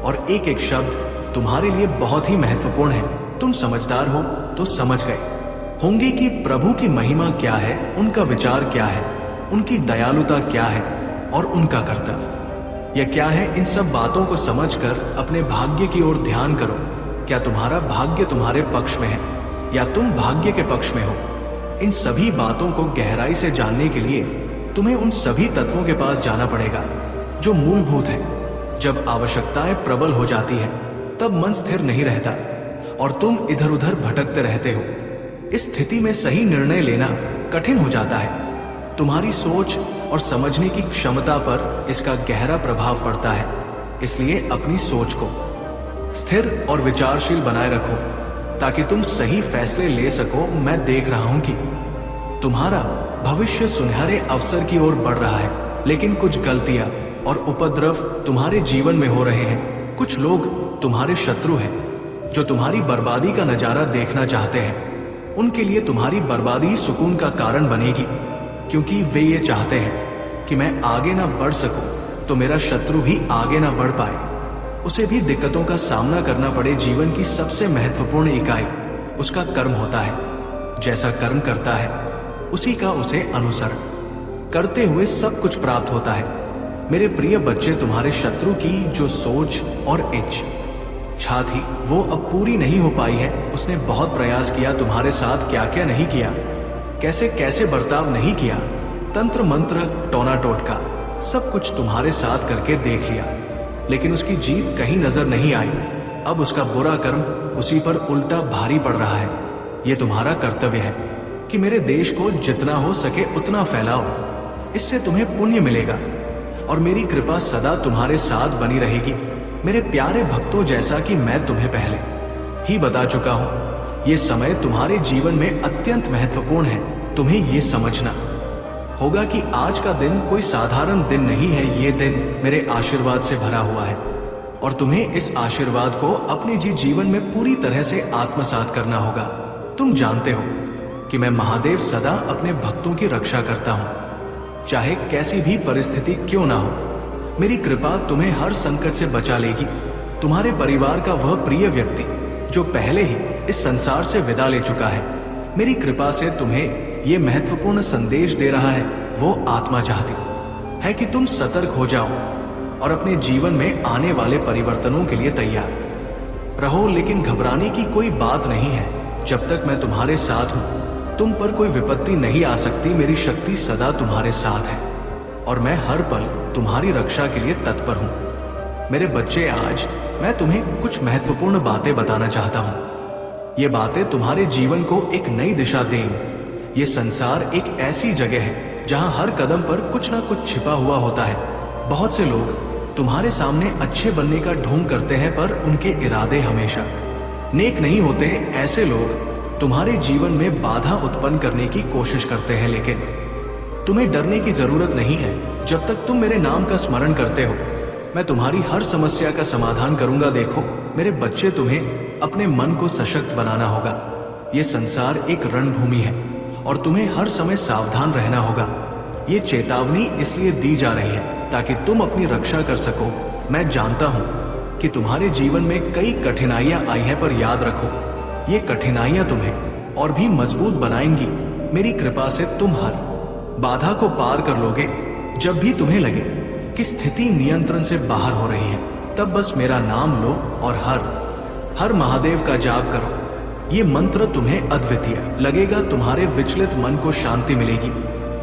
और एक एक शब्द तुम्हारे लिए बहुत ही महत्वपूर्ण है। तुम समझदार हो तो समझ गए होंगे कि प्रभु की महिमा क्या है, उनका विचार क्या है, उनकी दयालुता क्या है और उनका कर्तव्य यह क्या है। इन सब बातों को समझकर अपने भाग्य की ओर ध्यान करो। क्या तुम्हारा भाग्य तुम्हारे पक्ष में है या तुम भाग्य के पक्ष में हो? इन सभी बातों को गहराई से जानने के लिए तुम्हें उन सभी तत्वों के पास जाना पड़ेगा जो मूलभूत है। जब आवश्यकताएं प्रबल हो जाती है तब मन स्थिर नहीं रहता और तुम इधर उधर भटकते रहते हो। इस स्थिति में सही निर्णय लेना कठिन हो जाता है। तुम्हारी सोच और समझने की क्षमता पर इसका गहरा प्रभाव पड़ता है। इसलिए अपनी सोच को स्थिर और विचारशील बनाए रखो ताकि तुम सही फैसले ले सको। मैं देख रहा हूं कि तुम्हारा भविष्य सुनहरे अवसर की ओर बढ़ रहा है, लेकिन कुछ गलतियां और उपद्रव तुम्हारे जीवन में हो रहे हैं। कुछ लोग तुम्हारे शत्रु हैं जो तुम्हारी बर्बादी का नजारा देखना चाहते हैं। उनके लिए तुम्हारी बर्बादी सुकून का कारण बनेगी, क्योंकि वे ये चाहते हैं कि मैं आगे ना बढ़ सकूं तो मेरा शत्रु भी आगे ना बढ़ पाए, उसे भी दिक्कतों का सामना करना पड़े। जीवन की सबसे महत्वपूर्ण इकाई उसका कर्म होता है। जैसा कर्म करता है उसी का उसे अनुसरण करते हुए सब कुछ प्राप्त होता है। मेरे प्रिय बच्चे, तुम्हारे शत्रु की जो सोच और इच्छा थी वो अब पूरी नहीं हो पाई है। उसने बहुत प्रयास किया, तुम्हारे साथ क्या क्या नहीं किया, कैसे कैसे बर्ताव नहीं किया, तंत्र मंत्र टोना टोटका सब कुछ तुम्हारे साथ करके देख लिया, लेकिन उसकी जीत कहीं नजर नहीं आई। अब उसका बुरा कर्म उसी पर उल्टा भारी पड़ रहा है। ये तुम्हारा कर्तव्य है कि मेरे देश को जितना हो सके उतना फैलाओ, इससे तुम्हें पुण्य मिलेगा और मेरी कृपा सदा तुम्हारे साथ बनी रहेगी। मेरे प्यारे भक्तों, जैसा कि मैं तुम्हें पहले ही बता चुका हूं, ये समय तुम्हारे जीवन में अत्यंत महत्वपूर्ण है। तुम्हें ये समझना होगा कि आज का दिन कोई साधारण दिन नहीं है। ये दिन मेरे आशीर्वाद से भरा हुआ है और तुम्हें इस आशीर्वाद को अपने जीवन में पूरी तरह से आत्मसात करना होगा। तुम जानते हो कि मैं महादेव सदा अपने भक्तों की रक्षा करता हूं, चाहे कैसी भी परिस्थिति क्यों ना हो। मेरी कृपा तुम्हें हर संकट से बचा लेगी। तुम्हारे परिवार का वह प्रिय व्यक्ति जो पहले ही इस संसार से विदा ले चुका है, मेरी कृपा से तुम्हें ये महत्वपूर्ण संदेश दे रहा है। वो आत्मा चाहती है कि तुम सतर्क हो जाओ और अपने जीवन में आने वाले परिवर्तनों के लिए तैयार रहो। लेकिन घबराने की कोई बात नहीं है। जब तक मैं तुम्हारे साथ हूं तुम पर कोई विपत्ति नहीं आ सकती। मेरी शक्ति सदा तुम्हारे साथ है और मैं हर पल तुम्हारी रक्षा के लिए तत्पर हूं। मेरे बच्चे, आज मैं तुम्हें कुछ महत्वपूर्ण बातें बताना चाहता हूं। ये बातें तुम्हारे जीवन को एक नई दिशा देंगी। ये संसार एक ऐसी जगह है जहां हर कदम पर कुछ ना कुछ छिपा हुआ होता है। बहुत से लोग तुम्हारे सामने अच्छे बनने का ढोंग करते हैं, पर उनके इरादे हमेशा नेक नहीं होते। ऐसे लोग तुम्हारे जीवन में बाधा उत्पन्न करने की कोशिश करते हैं, लेकिन तुम्हें डरने की जरूरत नहीं है। जब तक तुम मेरे नाम का स्मरण करते हो, मैं तुम्हारी हर समस्या का समाधान करूंगा। देखो मेरे बच्चे, तुम्हें अपने मन को सशक्त बनाना होगा। ये संसार एक रणभूमि है और तुम्हें हर समय सावधान रहना होगा। ये चेतावनी इसलिए दी जा रही है ताकि तुम अपनी रक्षा कर सको। मैं जानता हूं कि तुम्हारे जीवन में कई कठिनाइयां आई हैं, पर याद रखो ये कठिनाइयां तुम्हें और भी मजबूत बनाएंगी। मेरी कृपा से तुम हर बाधा को पार कर लोगे। जब भी तुम्हें लगे कि स्थिति नियंत्रण से बाहर हो रही है, तब बस मेरा नाम लो और हर महादेव का जाप करो। ये मंत्र तुम्हें अद्वितीय लगेगा। तुम्हारे विचलित मन को शांति मिलेगी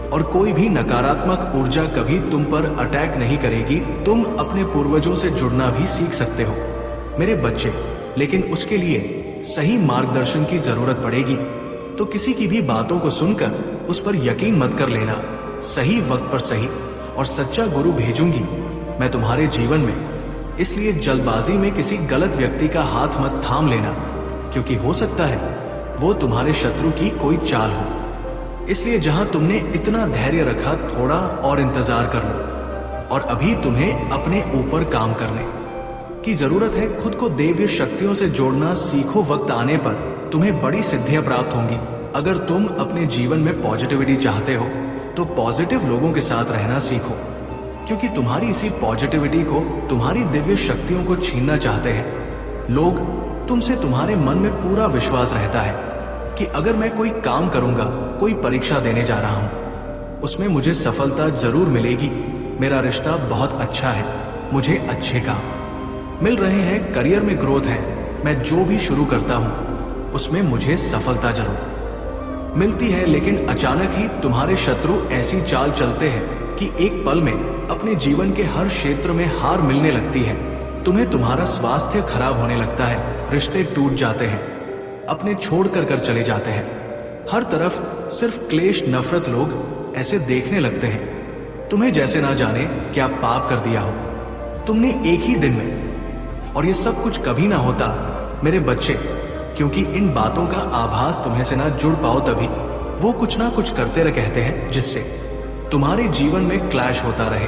और कोई भी नकारात्मक ऊर्जा कभी तुम पर अटैक नहीं करेगी। तुम अपने पूर्वजों से जुड़ना भी सीख सकते हो मेरे बच्चे, लेकिन उसके लिए सही मार्गदर्शन की जरूरत पड़ेगी। तो किसी की भी बातों को सुनकर उस पर यकीन मत कर लेना। सही वक्त पर सही और सच्चा गुरु भेजूंगी मैं तुम्हारे जीवन में, इसलिए जल्दबाजी में किसी गलत व्यक्ति का हाथ मत थाम लेना, क्योंकि हो सकता है वो तुम्हारे शत्रु की कोई चाल हो। इसलिए जहां तुमने इतना धैर्य रखा, थोड़ा और इंतजार कर लो। और अभी तुम्हें अपने ऊपर काम करने की जरूरत है। खुद को दैवीय शक्तियों से जोड़ना सीखो। वक्त आने पर तुम्हें बड़ी सिद्धियां प्राप्त होंगी। अगर तुम अपने जीवन में पॉजिटिविटी चाहते हो तो पॉजिटिव लोगों के साथ रहना सीखो, क्योंकि तुम्हारी इसी पॉजिटिविटी को तुम्हारी दिव्य शक्तियों को छीनना चाहते हैं। लोग तुमसे तुम्हारे मन में पूरा विश्वास रहता है कि अगर मैं कोई काम करूंगा, कोई परीक्षा देने जा रहा हूं, उसमें मुझे सफलता जरूर मिलेगी। मेरा रिश्ता बहुत अच्छा है, मुझे अच्छे काम मिल रहे हैं, करियर में ग्रोथ है, मैं जो भी शुरू करता हूं उसमें मुझे सफलता जरूर मिलती है। लेकिन अचानक ही तुम्हारे शत्रु ऐसी चाल चलते हैं कि एक पल में अपने जीवन के हर क्षेत्र में हार मिलने लगती है। तुम्हें तुम्हारा स्वास्थ्य खराब होने लगता है, रिश्ते टूट जाते हैं, अपने छोड़ कर चले जाते हैं। हर तरफ सिर्फ क्लेश, नफरत। लोग ऐसे देखने लगते हैं तुम्हें जैसे ना जाने क्या पाप कर दिया हो तुमने एक ही दिन में। और ये सब कुछ कभी ना होता मेरे बच्चे, क्योंकि इन बातों का आभास तुम्हें से ना जुड़ पाओ, तभी वो कुछ ना कुछ करते रह कहते हैं जिससे तुम्हारे जीवन में क्लैश होता रहे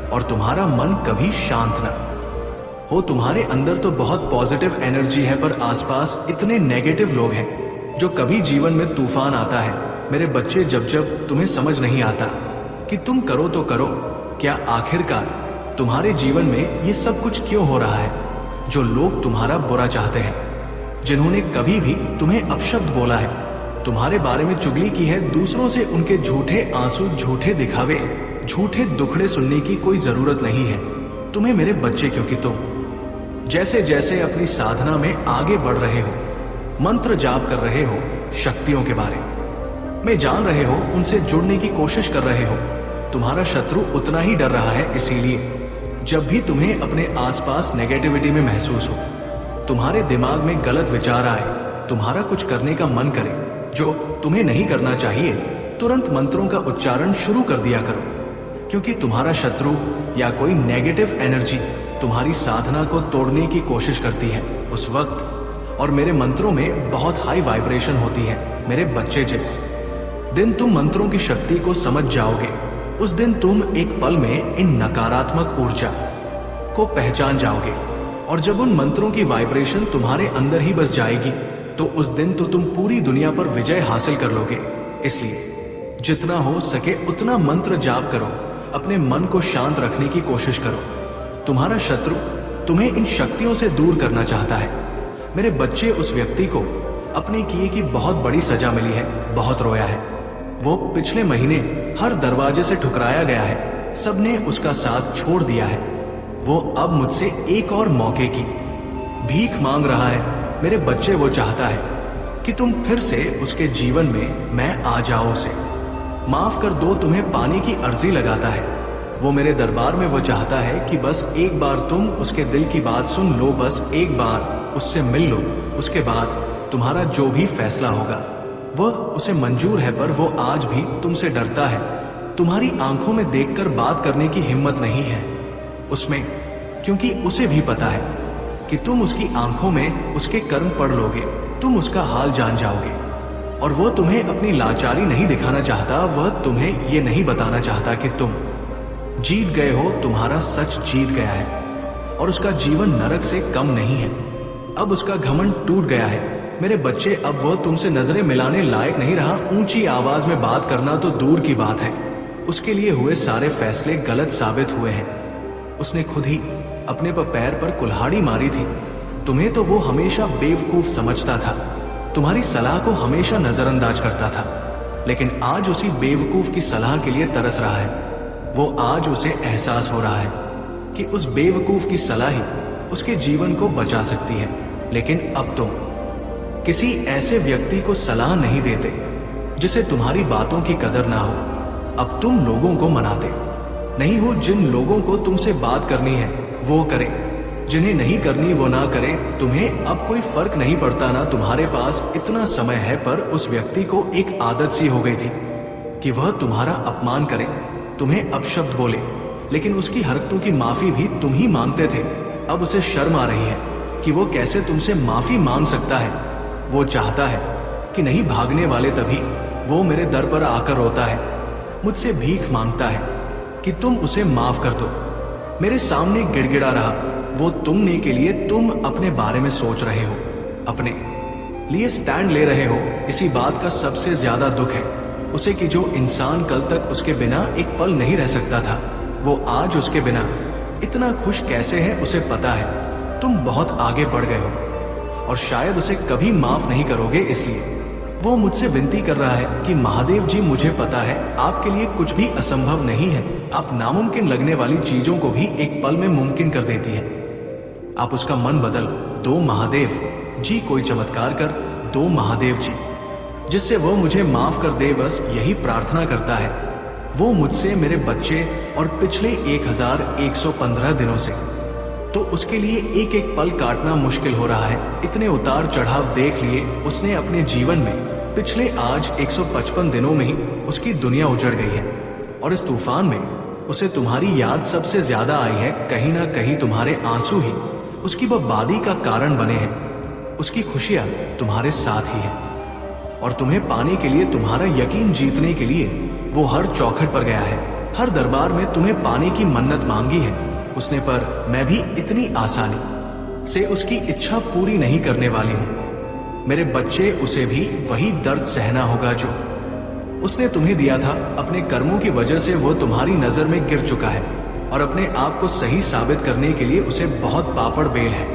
और तुम्हारा मन कभी शांत ना हो। तुम्हारे अंदर तो बहुत पॉजिटिव एनर्जी है, पर आसपास इतने नेगेटिव लोग हैं जो कभी जीवन में तूफान आता है। मेरे बच्चे, जब जब तुम्हें समझ नहीं आता कि तुम करो तो करो क्या, आखिरकार तुम्हारे जीवन में ये सब कुछ क्यों हो रहा है। जो लोग तुम्हारा बुरा चाहते हैं, जिन्होंने कभी भी तुम्हें अपशब्द बोला है, तुम्हारे बारे में चुगली की है, दूसरों से उनके झूठे आंसू, झूठे दिखावे, झूठे दुखड़े सुनने की कोई जरूरत नहीं है तुम्हें मेरे बच्चे, क्योंकि तुम जैसे जैसे अपनी साधना में आगे बढ़ रहे हो, मंत्र जाप कर रहे हो, शक्तियों के बारे में जान रहे हो, उनसे जुड़ने की कोशिश कर रहे हो, तुम्हारा शत्रु उतना ही डर रहा है। इसीलिए जब भी तुम्हें अपने आसपास नेगेटिविटी में महसूस हो, तुम्हारे दिमाग में गलत विचार आए, तुम्हारा कुछ करने का मन करे जो तुम्हें नहीं करना चाहिए, तुरंत मंत्रों का उच्चारण शुरू कर दिया करो, क्योंकि तुम्हारा शत्रु या कोई नेगेटिव एनर्जी तुम्हारी साधना को तोड़ने की कोशिश करती है उस वक्त। और मेरे मंत्रों में बहुत हाई वाइब्रेशन होती है मेरे बच्चे। जिस दिन तुम मंत्रों की शक्ति को समझ जाओगे, उस दिन तुम एक पल में इन नकारात्मक ऊर्जा को पहचान जाओगे। और जब उन मंत्रों की वाइब्रेशन तुम्हारे अंदर ही बस जाएगी, तो उस दिन तो तुम पूरी दुनिया पर विजय हासिल कर लोगे। इसलिए जितना हो सके उतना मंत्र जाप करो, अपने मन को शांत रखने की कोशिश करो। तुम्हारा शत्रु तुम्हें इन शक्तियों से दूर करना चाहता है। मेरे बच्चे, उस व्यक्ति को अपने किए की बहुत बड़ी सजा मिली है, बहुत रोया है। वो पिछले महीने हर दरवाजे से ठुकराया गया है, सबने उसका साथ छोड़ दिया है। वो अब मुझसे एक और मौके की भीख मांग रहा है। मेरे बच्चे, वो चाहता है कि तुम फिर से उसके जीवन में मैं आ जाओ, उसे माफ कर दो, तुम्हें पाने की अर्जी लगाता है। वो मेरे दरबार में वो चाहता है कि बस एक बार तुम उसके दिल की बात सुन लो, बस एक बार उससे मिल लो, उसके बाद तुम्हारा जो भी फैसला होगा वह उसे मंजूर है। पर वो आज भी तुमसे डरता है, तुम्हारी आंखों में देखकर बात करने की हिम्मत नहीं है उसमें, क्योंकि उसे भी पता है कि तुम उसकी आंखों में उसके कर्म पढ़ लोगे, तुम उसका हाल जान जाओगे। और वो तुम्हें अपनी लाचारी नहीं दिखाना चाहता, वह तुम्हें ये नहीं बताना चाहता कि तुम जीत गए हो, तुम्हारा सच जीत गया है और उसका जीवन नरक से कम नहीं है। अब उसका घमंड टूट गया है। मेरे बच्चे, अब वो तुमसे नजरें मिलाने लायक नहीं रहा। ऊंची आवाज में बात करना तो दूर की बात है, उसके लिए हुए सारे फैसले गलत साबित हुए हैं। उसने खुद ही अपने पर पैर पर कुल्हाड़ी मारी थी। तुम्हें तो वो हमेशा बेवकूफ समझता था, तुम्हारी सलाह को हमेशा नजरअंदाज करता था, लेकिन आज उसी बेवकूफ की सलाह के लिए तरस रहा है। वो आज उसे एहसास हो रहा है कि उस बेवकूफ की सलाह ही उसके जीवन को बचा सकती है। लेकिन अब तुम किसी ऐसे व्यक्ति को सलाह नहीं देते जिसे तुम्हारी बातों की कदर ना हो। अब तुम लोगों को मनाते नहीं हो। जिन लोगों को तुमसे बात करनी है वो करें, जिन्हें नहीं करनी वो ना करें। तुम्हें अब कोई फर्क नहीं पड़ता ना, तुम्हारे पास इतना समय है। पर उस व्यक्ति को एक आदत सी हो गई थी कि वह तुम्हारा अपमान करे, तुम्हें अपशब्द बोले, लेकिन उसकी हरकतों की माफी भी तुम ही मांगते थे। अब उसे शर्म आ रही है कि वो कैसे तुमसे माफी मांग सकता है। वो चाहता है कि नहीं भागने वाले तभी वो मेरे दर पर आकर रोता है, मुझसे भीख मांगता है कि तुम उसे माफ कर दो। मेरे सामने गिड़गिड़ा रहा। वो तुमने के लिए तुम अपने बारे में सोच रहे हो, अपने लिए स्टैंड ले रहे हो। इसी बात का सबसे ज्यादा दुख है उसे कि जो इंसान कल तक उसके बिना एक पल नहीं रह सकता था, वो आज उसके बिना इतना खुश कैसे है उसे पता है। तुम बहुत आगे बढ़ गए हो और शायद उसे कभी माफ नहीं करोगे। इसलिए वो मुझसे विनती कर रहा है कि महादेव जी, मुझे पता है आपके लिए कुछ भी असंभव नहीं है। आप नामुमकिन लगने वाली चीजों को भी एक पल में मुमकिन कर देती है। आप उसका मन बदल दो महादेव जी, कोई चमत्कार कर दो महादेव जी, जिससे वो मुझे माफ कर दे। बस यही प्रार्थना करता है वो मुझसे, मेरे बच्चे और पिछले 1115 दिनों से। तो उसके लिए एक एक पल काटना मुश्किल हो रहा है। इतने उतार चढ़ाव देख लिए उसने अपने जीवन में। पिछले आज 155 दिनों में ही उसकी दुनिया उजड़ गई है और इस तूफान में उसे तुम्हारी याद सबसे ज्यादा आई है। कहीं ना कहीं तुम्हारे आंसू ही उसकी बर्बादी का कारण बने हैं। उसकी खुशियां तुम्हारे साथ ही हैं और तुम्हें पाने के लिए, तुम्हारा यकीन जीतने के लिए वो हर चौखट पर गया है, हर दरबार में तुम्हें पाने की मन्नत मांगी है उसने। पर मैं भी इतनी आसानी से उसकी इच्छा पूरी नहीं करने वाली हूं। मेरे बच्चे, उसे भी वही दर्द सहना होगा जो उसने तुम्हें दिया था। अपने कर्मों की वजह से वो तुम्हारी नजर में गिर चुका है और अपने आप को सही साबित करने के लिए उसे बहुत पापड़ बेल है।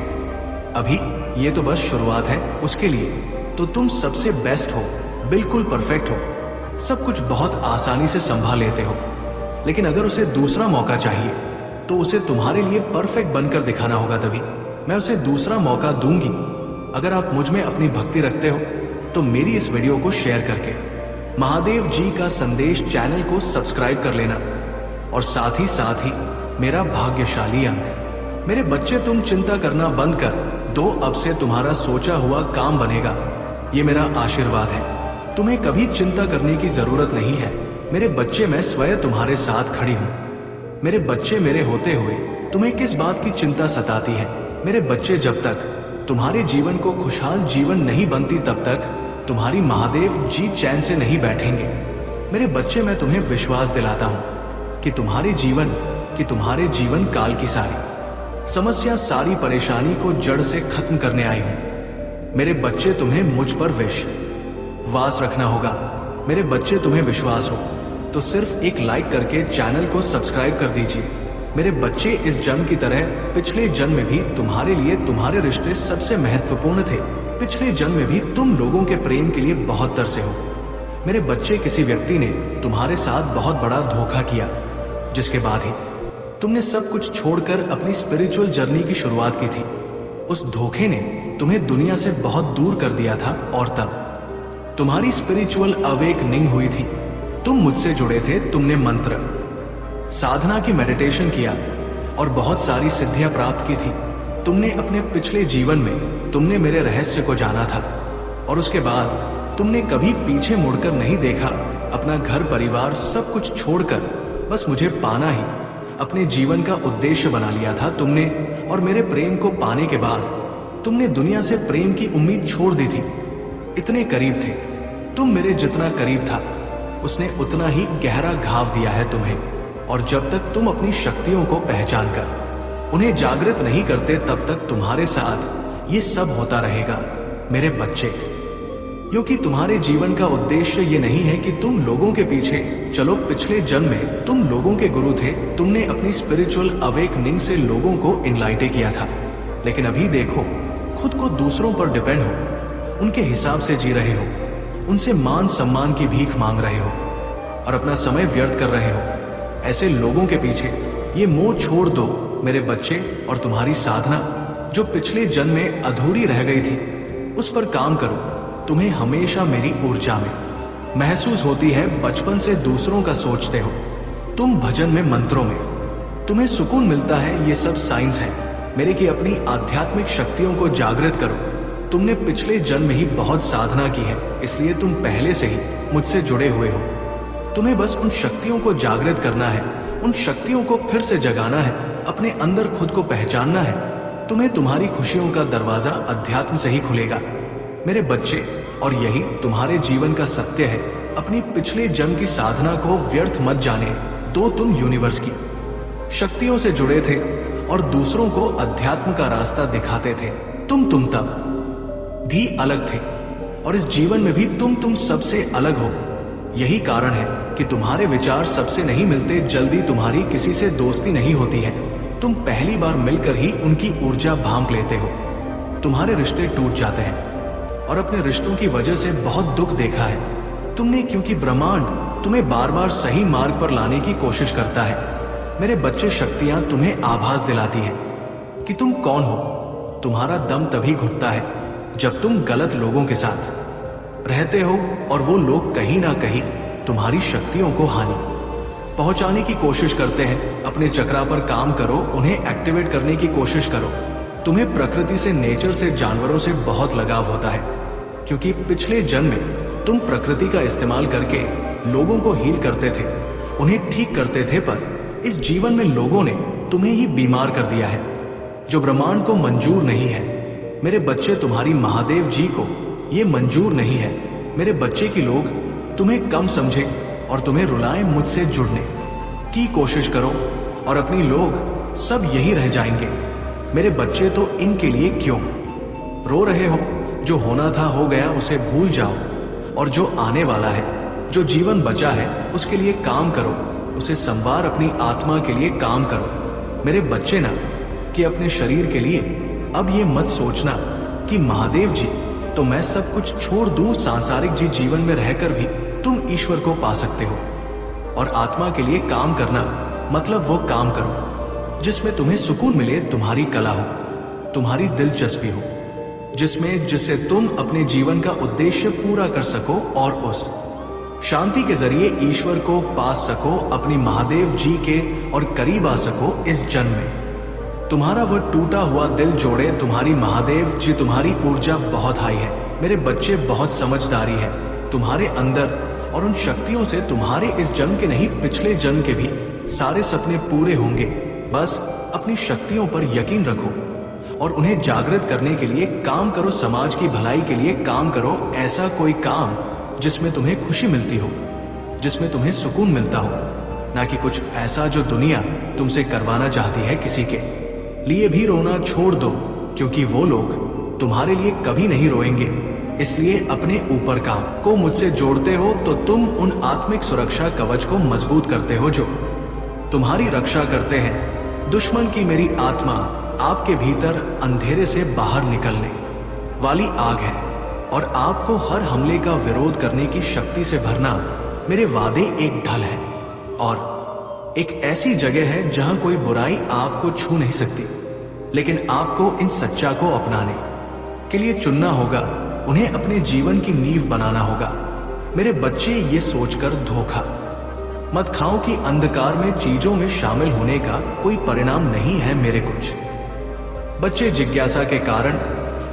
अभी ये तो बस शुरुआत है उसके लिए। तो तुम सबसे बेस्ट हो, बिल्कुल परफेक्ट हो, सब कुछ बहुत आसानी से संभाल लेते हो। लेकिन अगर उसे दूसरा मौका चाहिए तो उसे तुम्हारे लिए परफेक्ट बनकर दिखाना होगा। तभी मैं उसे दूसरा मौका दूंगी। अगर आप मुझ में अपनी भक्ति रखते हो तो मेरी इस वीडियो को शेयर करके महादेव जी का संदेश चैनल को सब्सक्राइब कर लेना और साथ ही मेरा भाग्यशाली अंक। मेरे बच्चे, तुम चिंता करना बंद कर दो। अब से तुम्हारा सोचा हुआ काम बनेगा, ये मेरा आशीर्वाद है। तुम्हें कभी चिंता करने की जरूरत नहीं है मेरे बच्चे। मैं स्वयं तुम्हारे साथ खड़ी हूँ। मेरे बच्चे, मेरे होते हुए तुम्हें किस बात की चिंता सताती है? मेरे बच्चे, जब तक तुम्हारे जीवन को खुशहाल जीवन नहीं बनती तब तक तुम्हारी महादेव जी चैन से नहीं बैठेंगे। मेरे बच्चे, मैं तुम्हें विश्वास दिलाता हूँ कि तुम्हारे जीवन काल की सारी समस्या, सारी परेशानी को जड़ से खत्म करने आई हूँ। मेरे बच्चे, तुम्हें मुझ पर विश्वास रखना होगा। मेरे बच्चे, तुम्हें विश्वास हो तो सिर्फ एक लाइक करके चैनल को सब्सक्राइब कर दीजिए। मेरे बच्चे, इस जन्म की तरह पिछले जन्म में भी तुम्हारे लिए तुम्हारे रिश्ते सबसे महत्वपूर्ण थे। पिछले जन्म में भी तुम लोगों के प्रेम के लिए बहुत तरसे हो। मेरे बच्चे, किसी व्यक्ति ने तुम्हारे साथ बहुत बड़ा धोखा किया, जिसके बाद ही तुमने सब कुछ छोड़कर अपनी स्पिरिचुअल जर्नी की शुरुआत की थी। उस धोखे ने तुम्हें दुनिया से बहुत दूर कर दिया था और तब तुम्हारी स्पिरिचुअल अवेकनिंग हुई थी। तुम मुझसे जुड़े थे, तुमने मंत्र साधना की मेडिटेशन किया और बहुत सारी सिद्धियां प्राप्त की थी। तुमने अपने पिछले जीवन में तुमने मेरे रहस्य को जाना था और उसके बाद तुमने कभी पीछे मुड़कर नहीं देखा। अपना घर परिवार सब कुछ छोड़कर बस मुझे पाना ही अपने जीवन का उद्देश्य बना लिया था तुमने। और मेरे प्रेम को पाने के बाद तुमने दुनिया से प्रेम की उम्मीद छोड़ दी थी। इतने करीब थे तुम, मेरे जितना करीब था उसने उतना ही गहरा घाव दिया है तुम्हें। और जब तक तुम अपनी शक्तियों को पहचान कर उन्हें जागृत नहीं करते तब तक तुम्हारे साथ ये सब होता रहेगा मेरे बच्चे। क्योंकि तुम्हारे जीवन का उद्देश्य ये नहीं है कि तुम लोगों के पीछे चलो। पिछले जन्म में तुम लोगों के गुरु थे। तुमने अपनी स्पिरिचुअल अवेकनिंग से लोगों को इनलाइट किया था। लेकिन अभी देखो, खुद को दूसरों पर डिपेंड हो, उनके हिसाब से जी रहे हो, उनसे मान सम्मान की भीख मांग रहे हो और अपना समय व्यर्थ कर रहे हो। ऐसे लोगों के पीछे ये मोह छोड़ दो मेरे बच्चे और तुम्हारी साधना जो पिछले जन्म में अधूरी रह गई थी उस पर काम करो। तुम्हें हमेशा मेरी ऊर्जा में महसूस होती है। बचपन से दूसरों का सोचते हो तुम, भजन में, मंत्रों में तुम्हें सुकून मिलता है। ये सब साइंस है। मेरे की अपनी आध्यात्मिक शक्तियों को जागृत करो। तुमने पिछले जन्म में ही बहुत साधना की है, इसलिए तुम पहले से ही मुझसे जुड़े हुए हो। तुम्हें बस उन शक्तियों को जागृत करना है, उन शक्तियों को फिर से जगाना है, अपने अंदर खुद को पहचानना है। तुम्हें तुम्हारी खुशियों का दरवाजा अध्यात्म से ही खुलेगा मेरे बच्चे, और यही तुम्हारे जीवन का सत्य है। अपनी पिछले जन्म की साधना को व्यर्थ मत जाने दो। तुम यूनिवर्स की शक्तियों से जुड़े थे और दूसरों को अध्यात्म का रास्ता दिखाते थे। तुम तब भी अलग थे और इस जीवन में भी तुम सबसे अलग हो। यही कारण है कि तुम्हारे विचार सबसे नहीं मिलते, जल्दी तुम्हारी किसी से दोस्ती नहीं होती है। तुम पहली बार मिलकर ही उनकी ऊर्जा भांप लेते हो। तुम्हारे रिश्ते टूट जाते हैं और अपने रिश्तों की वजह से बहुत दुख देखा है तुमने, क्योंकि ब्रह्मांड तुम्हें बार बार सही मार्ग पर लाने की कोशिश करता है। मेरे बच्चे, शक्तियां तुम्हें आभास दिलाती हैं कि तुम कौन हो। तुम्हारा दम तभी घुटता है जब तुम गलत लोगों के साथ रहते हो और वो लोग कहीं ना कहीं तुम्हारी शक्तियों को हानि पहुंचाने की कोशिश करते हैं। अपने चक्रा पर काम करो, उन्हें एक्टिवेट करने की कोशिश करो। तुम्हें प्रकृति से, नेचर से, जानवरों से बहुत लगाव होता है, क्योंकि पिछले जन्म में तुम प्रकृति का इस्तेमाल करके लोगों को हील करते थे, उन्हें ठीक करते थे। पर इस जीवन में लोगों ने तुम्हें ही बीमार कर दिया है, जो ब्रह्मांड को मंजूर नहीं है। मेरे बच्चे, तुम्हारी महादेव जी को ये मंजूर नहीं है मेरे बच्चे की लोग तुम्हें कम समझे और तुम्हें रुलाएं। मुझसे जुड़ने की कोशिश करो और अपनी लोग सब यही रह जाएंगे। मेरे बच्चे, तो इनके लिए क्यों रो रहे हो? जो होना था हो गया, उसे भूल जाओ, और जो आने वाला है, जो जीवन बचा है, उसके लिए काम करो, उसे संवार। अपनी आत्मा के लिए काम करो मेरे बच्चे, ना कि अपने शरीर के लिए। अब ये मत सोचना कि महादेव जी तो मैं सब कुछ छोड़ दूं। सांसारिक जीवन में रहकर भी तुम ईश्वर को पा सकते हो, और आत्मा के लिए काम करना मतलब वो काम करो जिसमें तुम्हें सुकून मिले, तुम्हारी कला हो, तुम्हारी दिलचस्पी हो, जिससे तुम अपने जीवन का उद्देश्य पूरा कर सको और उस शांति के जरिए ईश्वर को पा सको, अपनी महादेव जी के और करीब आ सको। इस जन्म में तुम्हारा वह टूटा हुआ दिल जोड़े तुम्हारी महादेव जी। तुम्हारी ऊर्जा बहुत हाई है मेरे बच्चे, बहुत समझदारी है तुम्हारे अंदर, और उन शक्तियों से तुम्हारे इस जन्म के नहीं, पिछले जन्म के भी सारे सपने पूरे होंगे। बस अपनी शक्तियों पर यकीन रखो और उन्हें जागृत करने के लिए काम करो। समाज की भलाई के लिए काम करो। ऐसा कोई काम जिसमें तुम्हें खुशी मिलती हो, जिसमें तुम्हें सुकून मिलता हो, ना कि कुछ ऐसा जो दुनिया तुमसे करवाना चाहती है। किसी के लिए भी रोना छोड़ दो, क्योंकि वो लोग तुम्हारे लिए कभी नहीं रोएंगे। इसलिए अपने ऊपर काम को मुझसे जोड़ते हो तो तुम उन आत्मिक सुरक्षा कवच को मजबूत करते हो जो तुम्हारी रक्षा करते हैं। दुश्मन की मेरी आत्मा आपके भीतर अंधेरे से बाहर निकलने वाली आग है, और आपको हर हमले का विरोध करने की शक्ति से भरना मेरे वादे एक ढल है, और एक ऐसी जगह है जहां कोई बुराई आपको छू नहीं सकती। लेकिन आपको इन सच्चा को अपनाने के लिए चुनना होगा, उन्हें अपने जीवन की नींव बनाना होगा। मेरे बच्चे, ये सोचकर धोखा मत खाओ कि अंधकार में चीजों में शामिल होने का कोई परिणाम नहीं है। मेरे कुछ बच्चे जिज्ञासा के कारण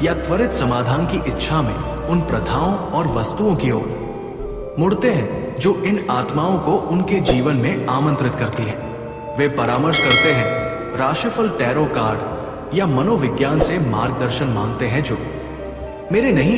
या त्वरित समाधान की इच्छा में उन प्रथाओं और वस्तुओं की ओर मुड़ते हैं जो इन आत्माओं को उनके जीवन में आमंत्रित करती है। वे परामर्श करते हैं, राशिफल, टैरो कार्ड या मनोविज्ञान से मार्गदर्शन मांगते हैं जो मेरे नहीं